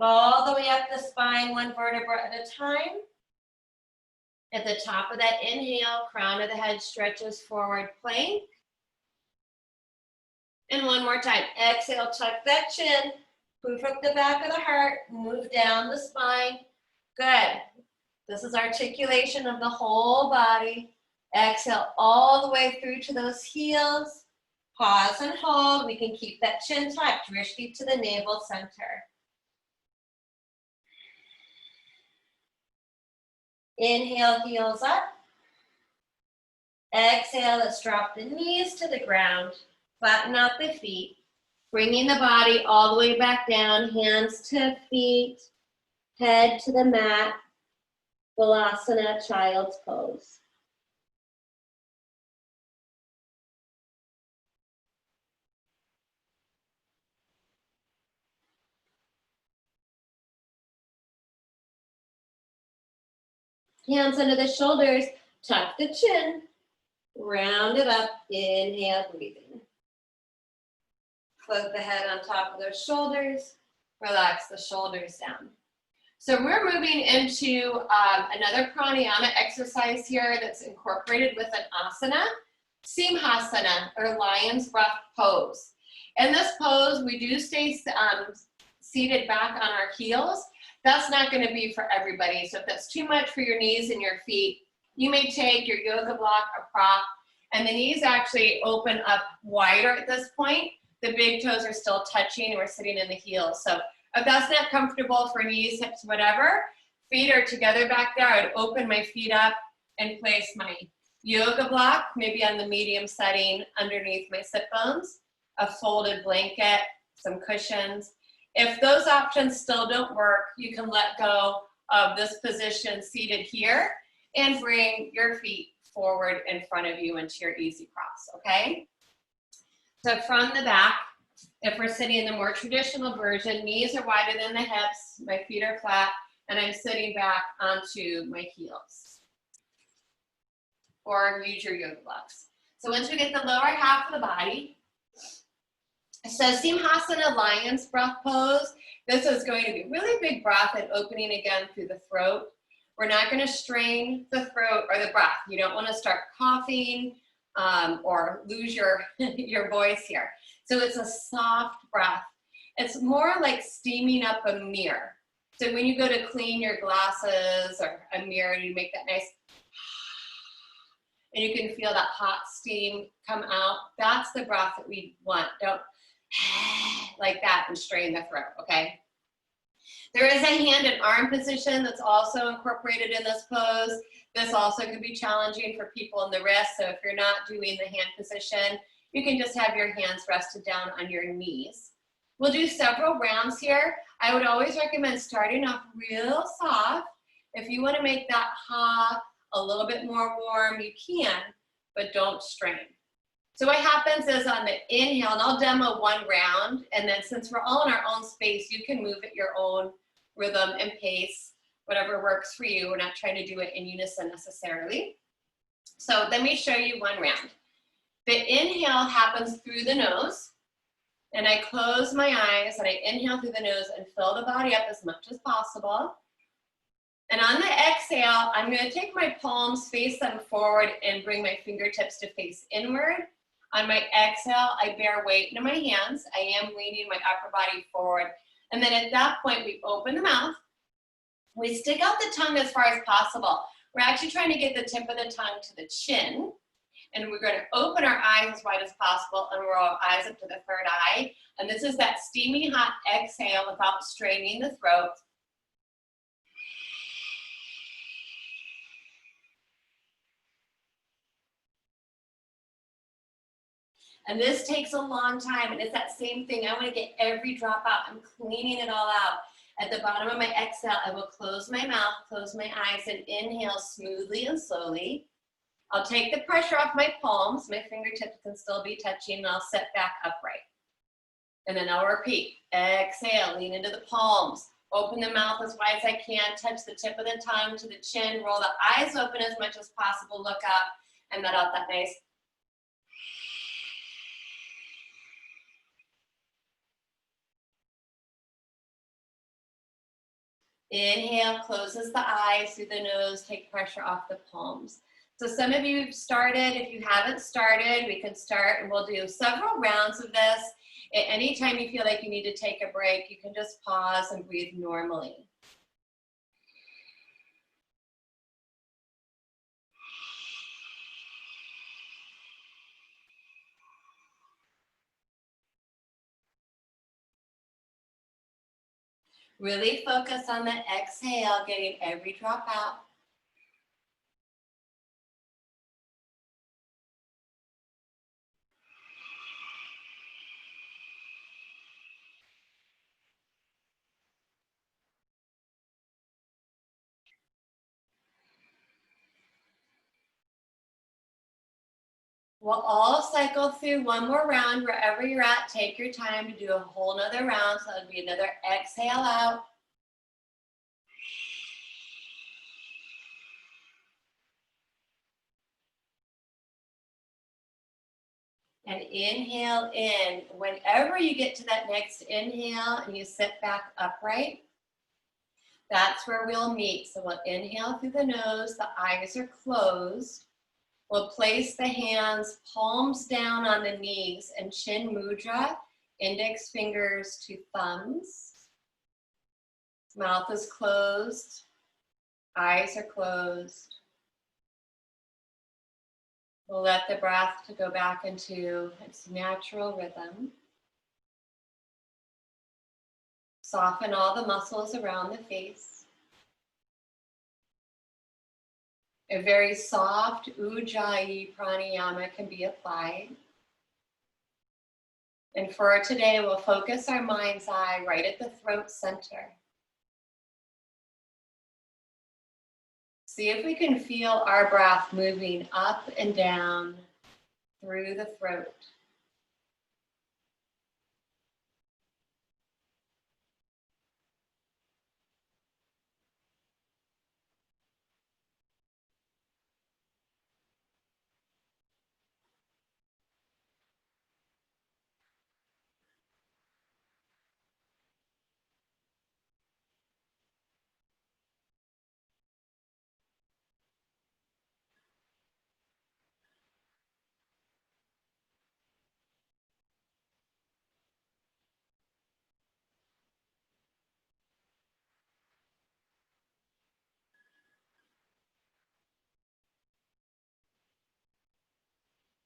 All the way up the spine, 1 vertebra at a time. At the top of that inhale, crown of the head stretches forward, plank. And one more time, exhale, tuck that chin, poof up the back of the heart, move down the spine. Good. This is articulation of the whole body. Exhale all the way through to those heels. Pause and hold. We can keep that chin tucked, drishti to the navel center. Inhale, heels up. Exhale, let's drop the knees to the ground. Flatten out the feet. Bringing the body all the way back down, hands to feet, head to the mat. Balasana, child's pose. Hands under the shoulders, tuck the chin, round it up, inhale, breathing. Float the head on top of those shoulders, relax the shoulders down. So we're moving into another pranayama exercise here that's incorporated with an asana, simhasana, or lion's breath pose. In this pose, we do stay seated back on our heels. That's not going to be for everybody. So if that's too much for your knees and your feet, you may take your yoga block or prop, and the knees actually open up wider at this point. The big toes are still touching, and we're sitting in the heels. So if that's not comfortable for knees, hips, whatever, feet are together back there. I would open my feet up and place my yoga block, maybe on the medium setting underneath my sit bones, a folded blanket, some cushions. If those options still don't work, you can let go of this position seated here and bring your feet forward in front of you into your easy cross, okay? So from the back, if we're sitting in the more traditional version, knees are wider than the hips, my feet are flat, and I'm sitting back onto my heels. Or use your yoga blocks. So once we get the lower half of the body, so simhasana, lion's breath pose. This is going to be really big breath and opening again through the throat. We're not going to strain the throat or the breath. You don't want to start coughing or lose your, your voice here. So it's a soft breath. It's more like steaming up a mirror. So when you go to clean your glasses or a mirror, you make that nice, and you can feel that hot steam come out. That's the breath that we want. Don't like that and strain the throat, okay? There is a hand and arm position that's also incorporated in this pose. This also can be challenging for people in the wrist. So if you're not doing the hand position, you can just have your hands rested down on your knees. We'll do several rounds here. I would always recommend starting off real soft. If you want to make that ha a little bit more warm, you can, but don't strain. So what happens is on the inhale, and I'll demo one round, and then since we're all in our own space, you can move at your own rhythm and pace, whatever works for you. We're not trying to do it in unison necessarily. So let me show you one round. The inhale happens through the nose, and I close my eyes and I inhale through the nose and fill the body up as much as possible. And on the exhale, I'm going to take my palms, face them forward, and bring my fingertips to face inward. On my exhale, I bear weight into my hands. I am leaning my upper body forward. And then at that point, we open the mouth. We stick out the tongue as far as possible. We're actually trying to get the tip of the tongue to the chin. And we're going to open our eyes as wide as possible and roll our eyes up to the third eye. And this is that steamy hot exhale without straining the throat. And this takes a long time, and it's that same thing. I want to get every drop out. I'm cleaning it all out. At the bottom of my exhale, I will close my mouth, close my eyes, and inhale smoothly and slowly. I'll take the pressure off my palms. My fingertips can still be touching, and I'll sit back upright. And then I'll repeat. Exhale, lean into the palms. Open the mouth as wide as I can. Touch the tip of the tongue to the chin. Roll the eyes open as much as possible. Look up and let out that nice. Inhale, closes the eyes through the nose, take pressure off the palms. So some of you have started. If you haven't started, we can start, and we'll do several rounds of this. At any time you feel like you need to take a break, you can just pause and breathe normally. Really focus on the exhale, getting every drop out. We'll all cycle through one more round. Wherever you're at, take your time to do a whole nother round. So that'll be another exhale out. And inhale in. Whenever you get to that next inhale and you sit back upright, that's where we'll meet. So we'll inhale through the nose, the eyes are closed. We'll place the hands, palms down on the knees, and chin mudra, index fingers to thumbs. Mouth is closed, eyes are closed. We'll let the breath to go back into its natural rhythm. Soften all the muscles around the face. A very soft Ujjayi pranayama can be applied. And for today, we'll focus our mind's eye right at the throat center. See if we can feel our breath moving up and down through the throat.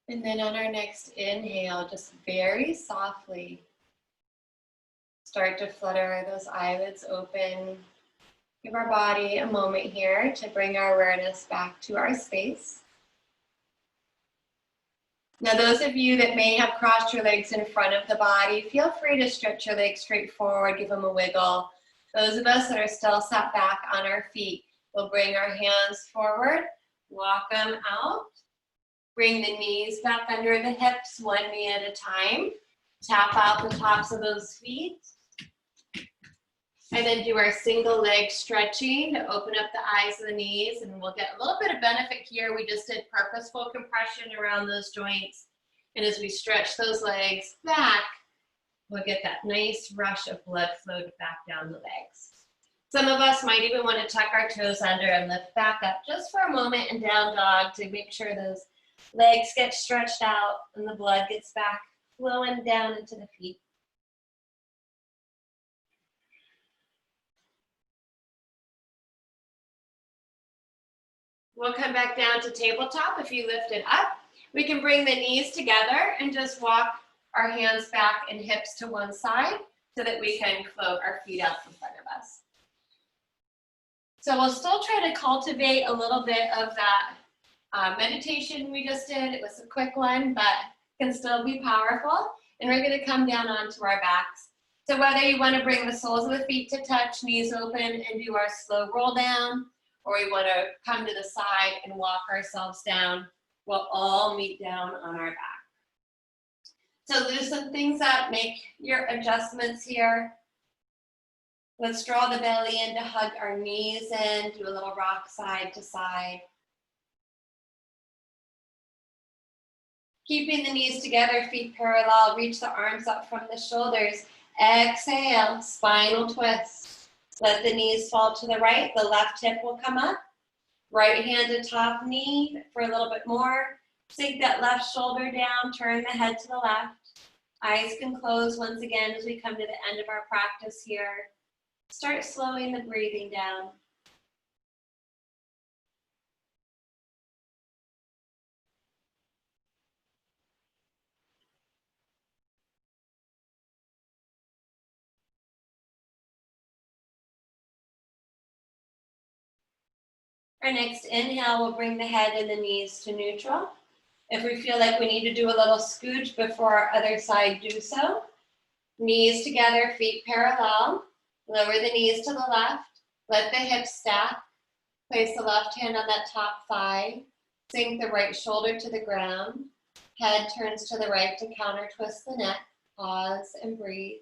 And then on our next inhale, just very softly start to flutter those eyelids open. Give our body a moment here to bring our awareness back to our space. Now, those of you that may have crossed your legs in front of the body, feel free to stretch your legs straight forward, give them a wiggle. Those of us that are still sat back on our feet, we'll bring our hands forward, walk them out, bring the knees back under the hips, one knee at a time. Tap out the tops of those feet. And then do our single leg stretching to open up the eyes of the knees, and we'll get a little bit of benefit here. We just did purposeful compression around those joints. And as we stretch those legs back, we'll get that nice rush of blood flow back down the legs. Some of us might even want to tuck our toes under and lift back up just for a moment in down dog to make sure those legs get stretched out and the blood gets back flowing down into the feet. We'll come back down to tabletop. If you lift it up, we can bring the knees together and just walk our hands back and hips to one side so that we can float our feet out in front of us. So we'll still try to cultivate a little bit of that meditation we just did. It was a quick one, but can still be powerful. And we're going to come down onto our backs. So whether you want to bring the soles of the feet to touch, knees open, and do our slow roll down, or we want to come to the side and walk ourselves down, we'll all meet down on our back. So loosen things up, make your adjustments here. Let's draw the belly in to hug our knees in, do a little rock side to side. Keeping the knees together, feet parallel, reach the arms up from the shoulders. Exhale, spinal twist. Let the knees fall to the right, the left hip will come up. Right hand to top knee for a little bit more. Sink that left shoulder down, turn the head to the left. Eyes can close once again as we come to the end of our practice here. Start slowing the breathing down. Our next inhale will bring the head and the knees to neutral. If we feel like we need to do a little scooch before our other side, do so. Knees together, feet parallel. Lower the knees to the left. Let the hips stack. Place the left hand on that top thigh. Sink the right shoulder to the ground. Head turns to the right to counter twist the neck. Pause and breathe.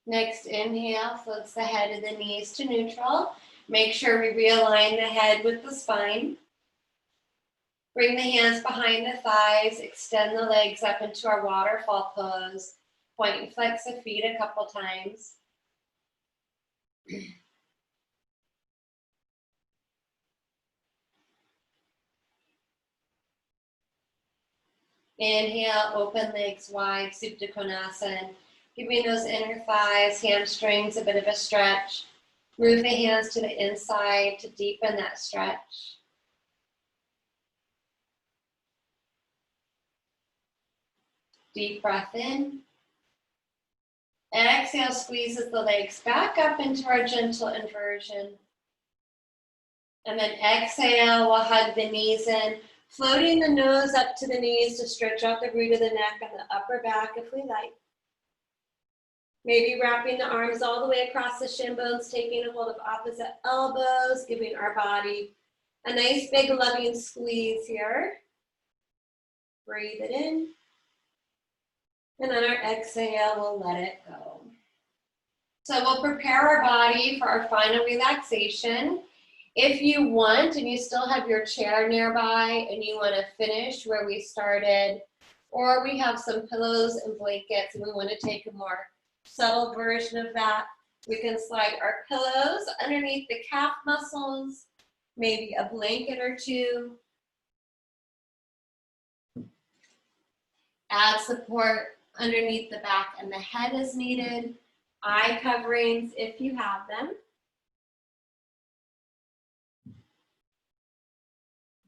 Next inhale, floats the head and the knees to neutral. Make sure we realign the head with the spine. Bring the hands behind the thighs, extend the legs up into our waterfall pose. Point and flex the feet a couple times. Inhale, open legs wide, Supta Konasana. Giving those inner thighs, hamstrings a bit of a stretch. Move the hands to the inside to deepen that stretch. Deep breath in. Exhale, squeezes the legs back up into our gentle inversion. And then exhale, we'll hug the knees in, floating the nose up to the knees to stretch out the root of the neck and the upper back if we like. Maybe wrapping the arms all the way across the shin bones, taking a hold of opposite elbows, giving our body a nice big loving squeeze here. Breathe it in. And then our exhale, we'll let it go. So we'll prepare our body for our final relaxation. If you want and you still have your chair nearby and you want to finish where we started Or we have some pillows and blankets, and we want to take a more subtle version of that. We can slide our pillows underneath the calf muscles, maybe a blanket or two. Add support underneath the back and the head as needed. Eye coverings if you have them.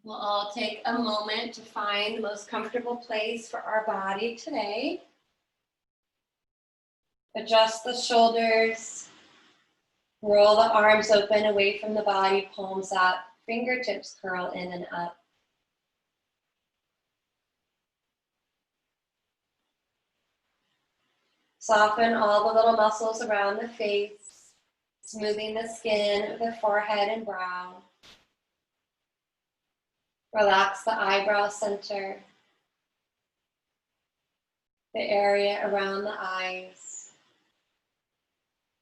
We'll all take a moment to find the most comfortable place for our body today. Adjust the shoulders. Roll the arms open away from the body, palms up, fingertips curl in and up. Soften all the little muscles around the face, smoothing the skin of the forehead and brow. Relax the eyebrow center, the area around the eyes.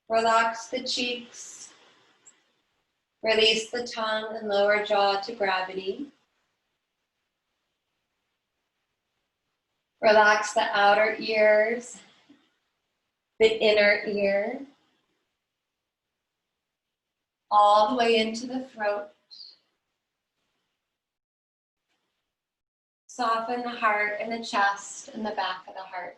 Relax the cheeks. Release the tongue and lower jaw to gravity. Relax the outer ears, the inner ear, all the way into the throat. Soften the heart and the chest and the back of the heart.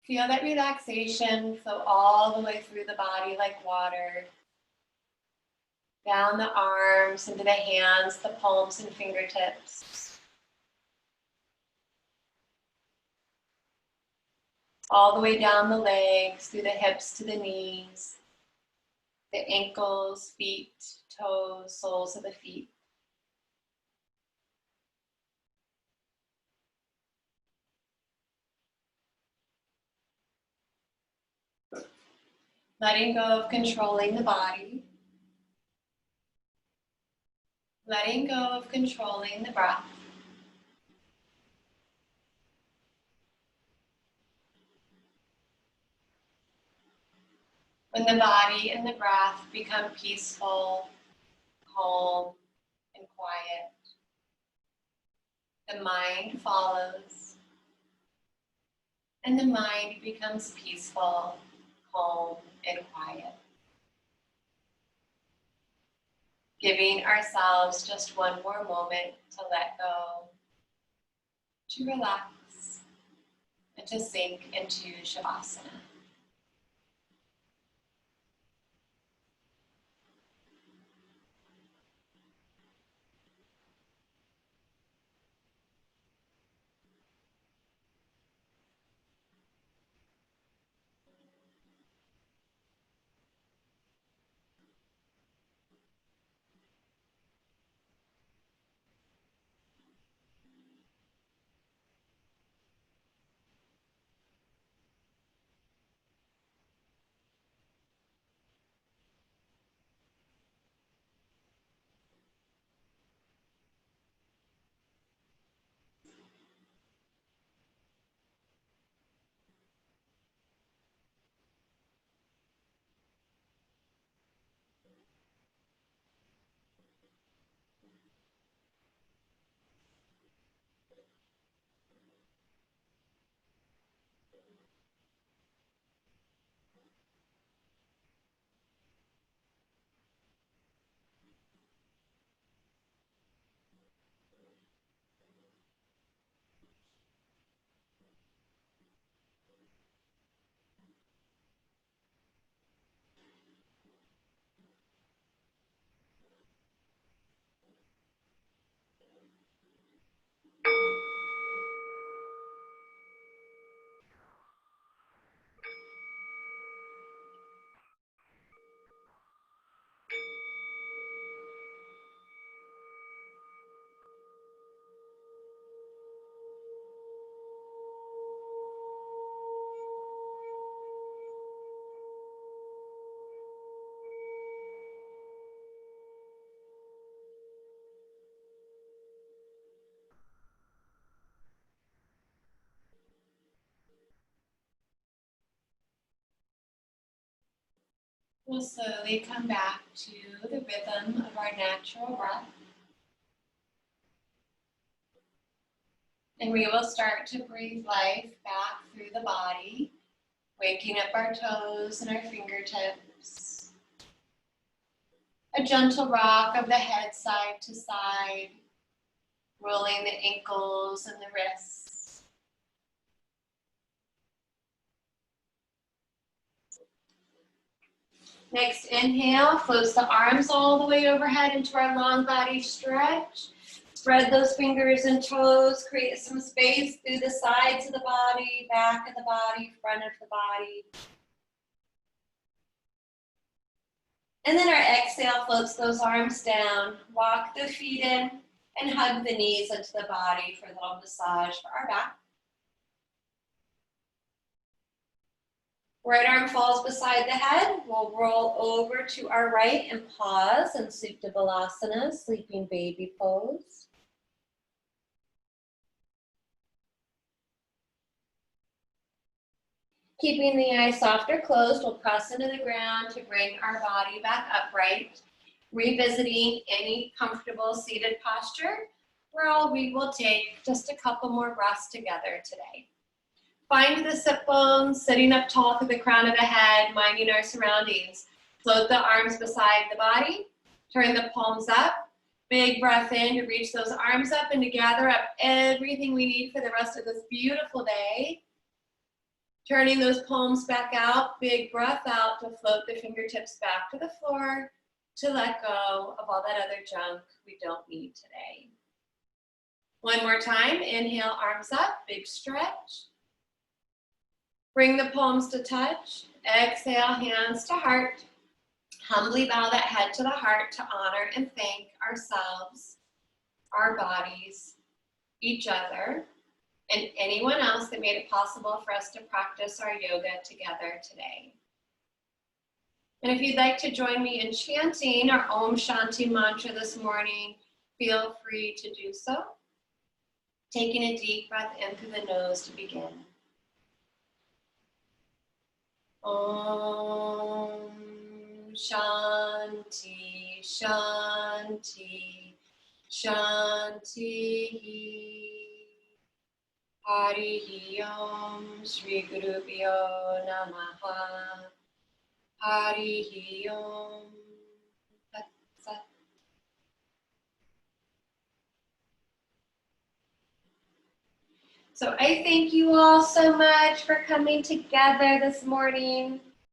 Feel that relaxation flow all the way through the body like water. Down the arms, into the hands, the palms and fingertips. All the way down the legs, through the hips to the knees, the ankles, feet, toes, soles of the feet. Letting go of controlling the body. Letting go of controlling the breath. When the body and the breath become peaceful, calm, and quiet, the mind follows, and the mind becomes peaceful, calm, and quiet. Giving ourselves just one more moment to let go, to relax, and to sink into Shavasana. We'll slowly come back to the rhythm of our natural breath. And we will start to breathe life back through the body, waking up our toes and our fingertips. A gentle rock of the head side to side, rolling the ankles and the wrists. Next inhale, floats the arms all the way overhead into our long body stretch. Spread those fingers and toes, create some space through the sides of the body, back of the body, front of the body. And then our exhale floats those arms down. Walk the feet in and hug the knees into the body for a little massage for our back. Right arm falls beside the head. We'll roll over to our right and pause in Supta Balasana, sleeping baby pose. Keeping the eyes soft or closed, we'll press into the ground to bring our body back upright, revisiting any comfortable seated posture, where we will take just a couple more breaths together today. Find the sit bones, sitting up tall to the crown of the head, minding our surroundings. Float the arms beside the body, turn the palms up, big breath in to reach those arms up and to gather up everything we need for the rest of this beautiful day. Turning those palms back out, big breath out to float the fingertips back to the floor to let go of all that other junk we don't need today. One more time, inhale, arms up, big stretch. Bring the palms to touch. Exhale, hands to heart. Humbly bow that head to the heart to honor and thank ourselves, our bodies, each other, and anyone else that made it possible for us to practice our yoga together today. And if you'd like to join me in chanting our Om Shanti mantra this morning, feel free to do so. Taking a deep breath in through the nose to begin. Om Shanti Shanti Shanti. Harihi Om Shri Gurubhyo Namaha. Harihi Om Tat Sat. So I thank you all so much for coming together this morning.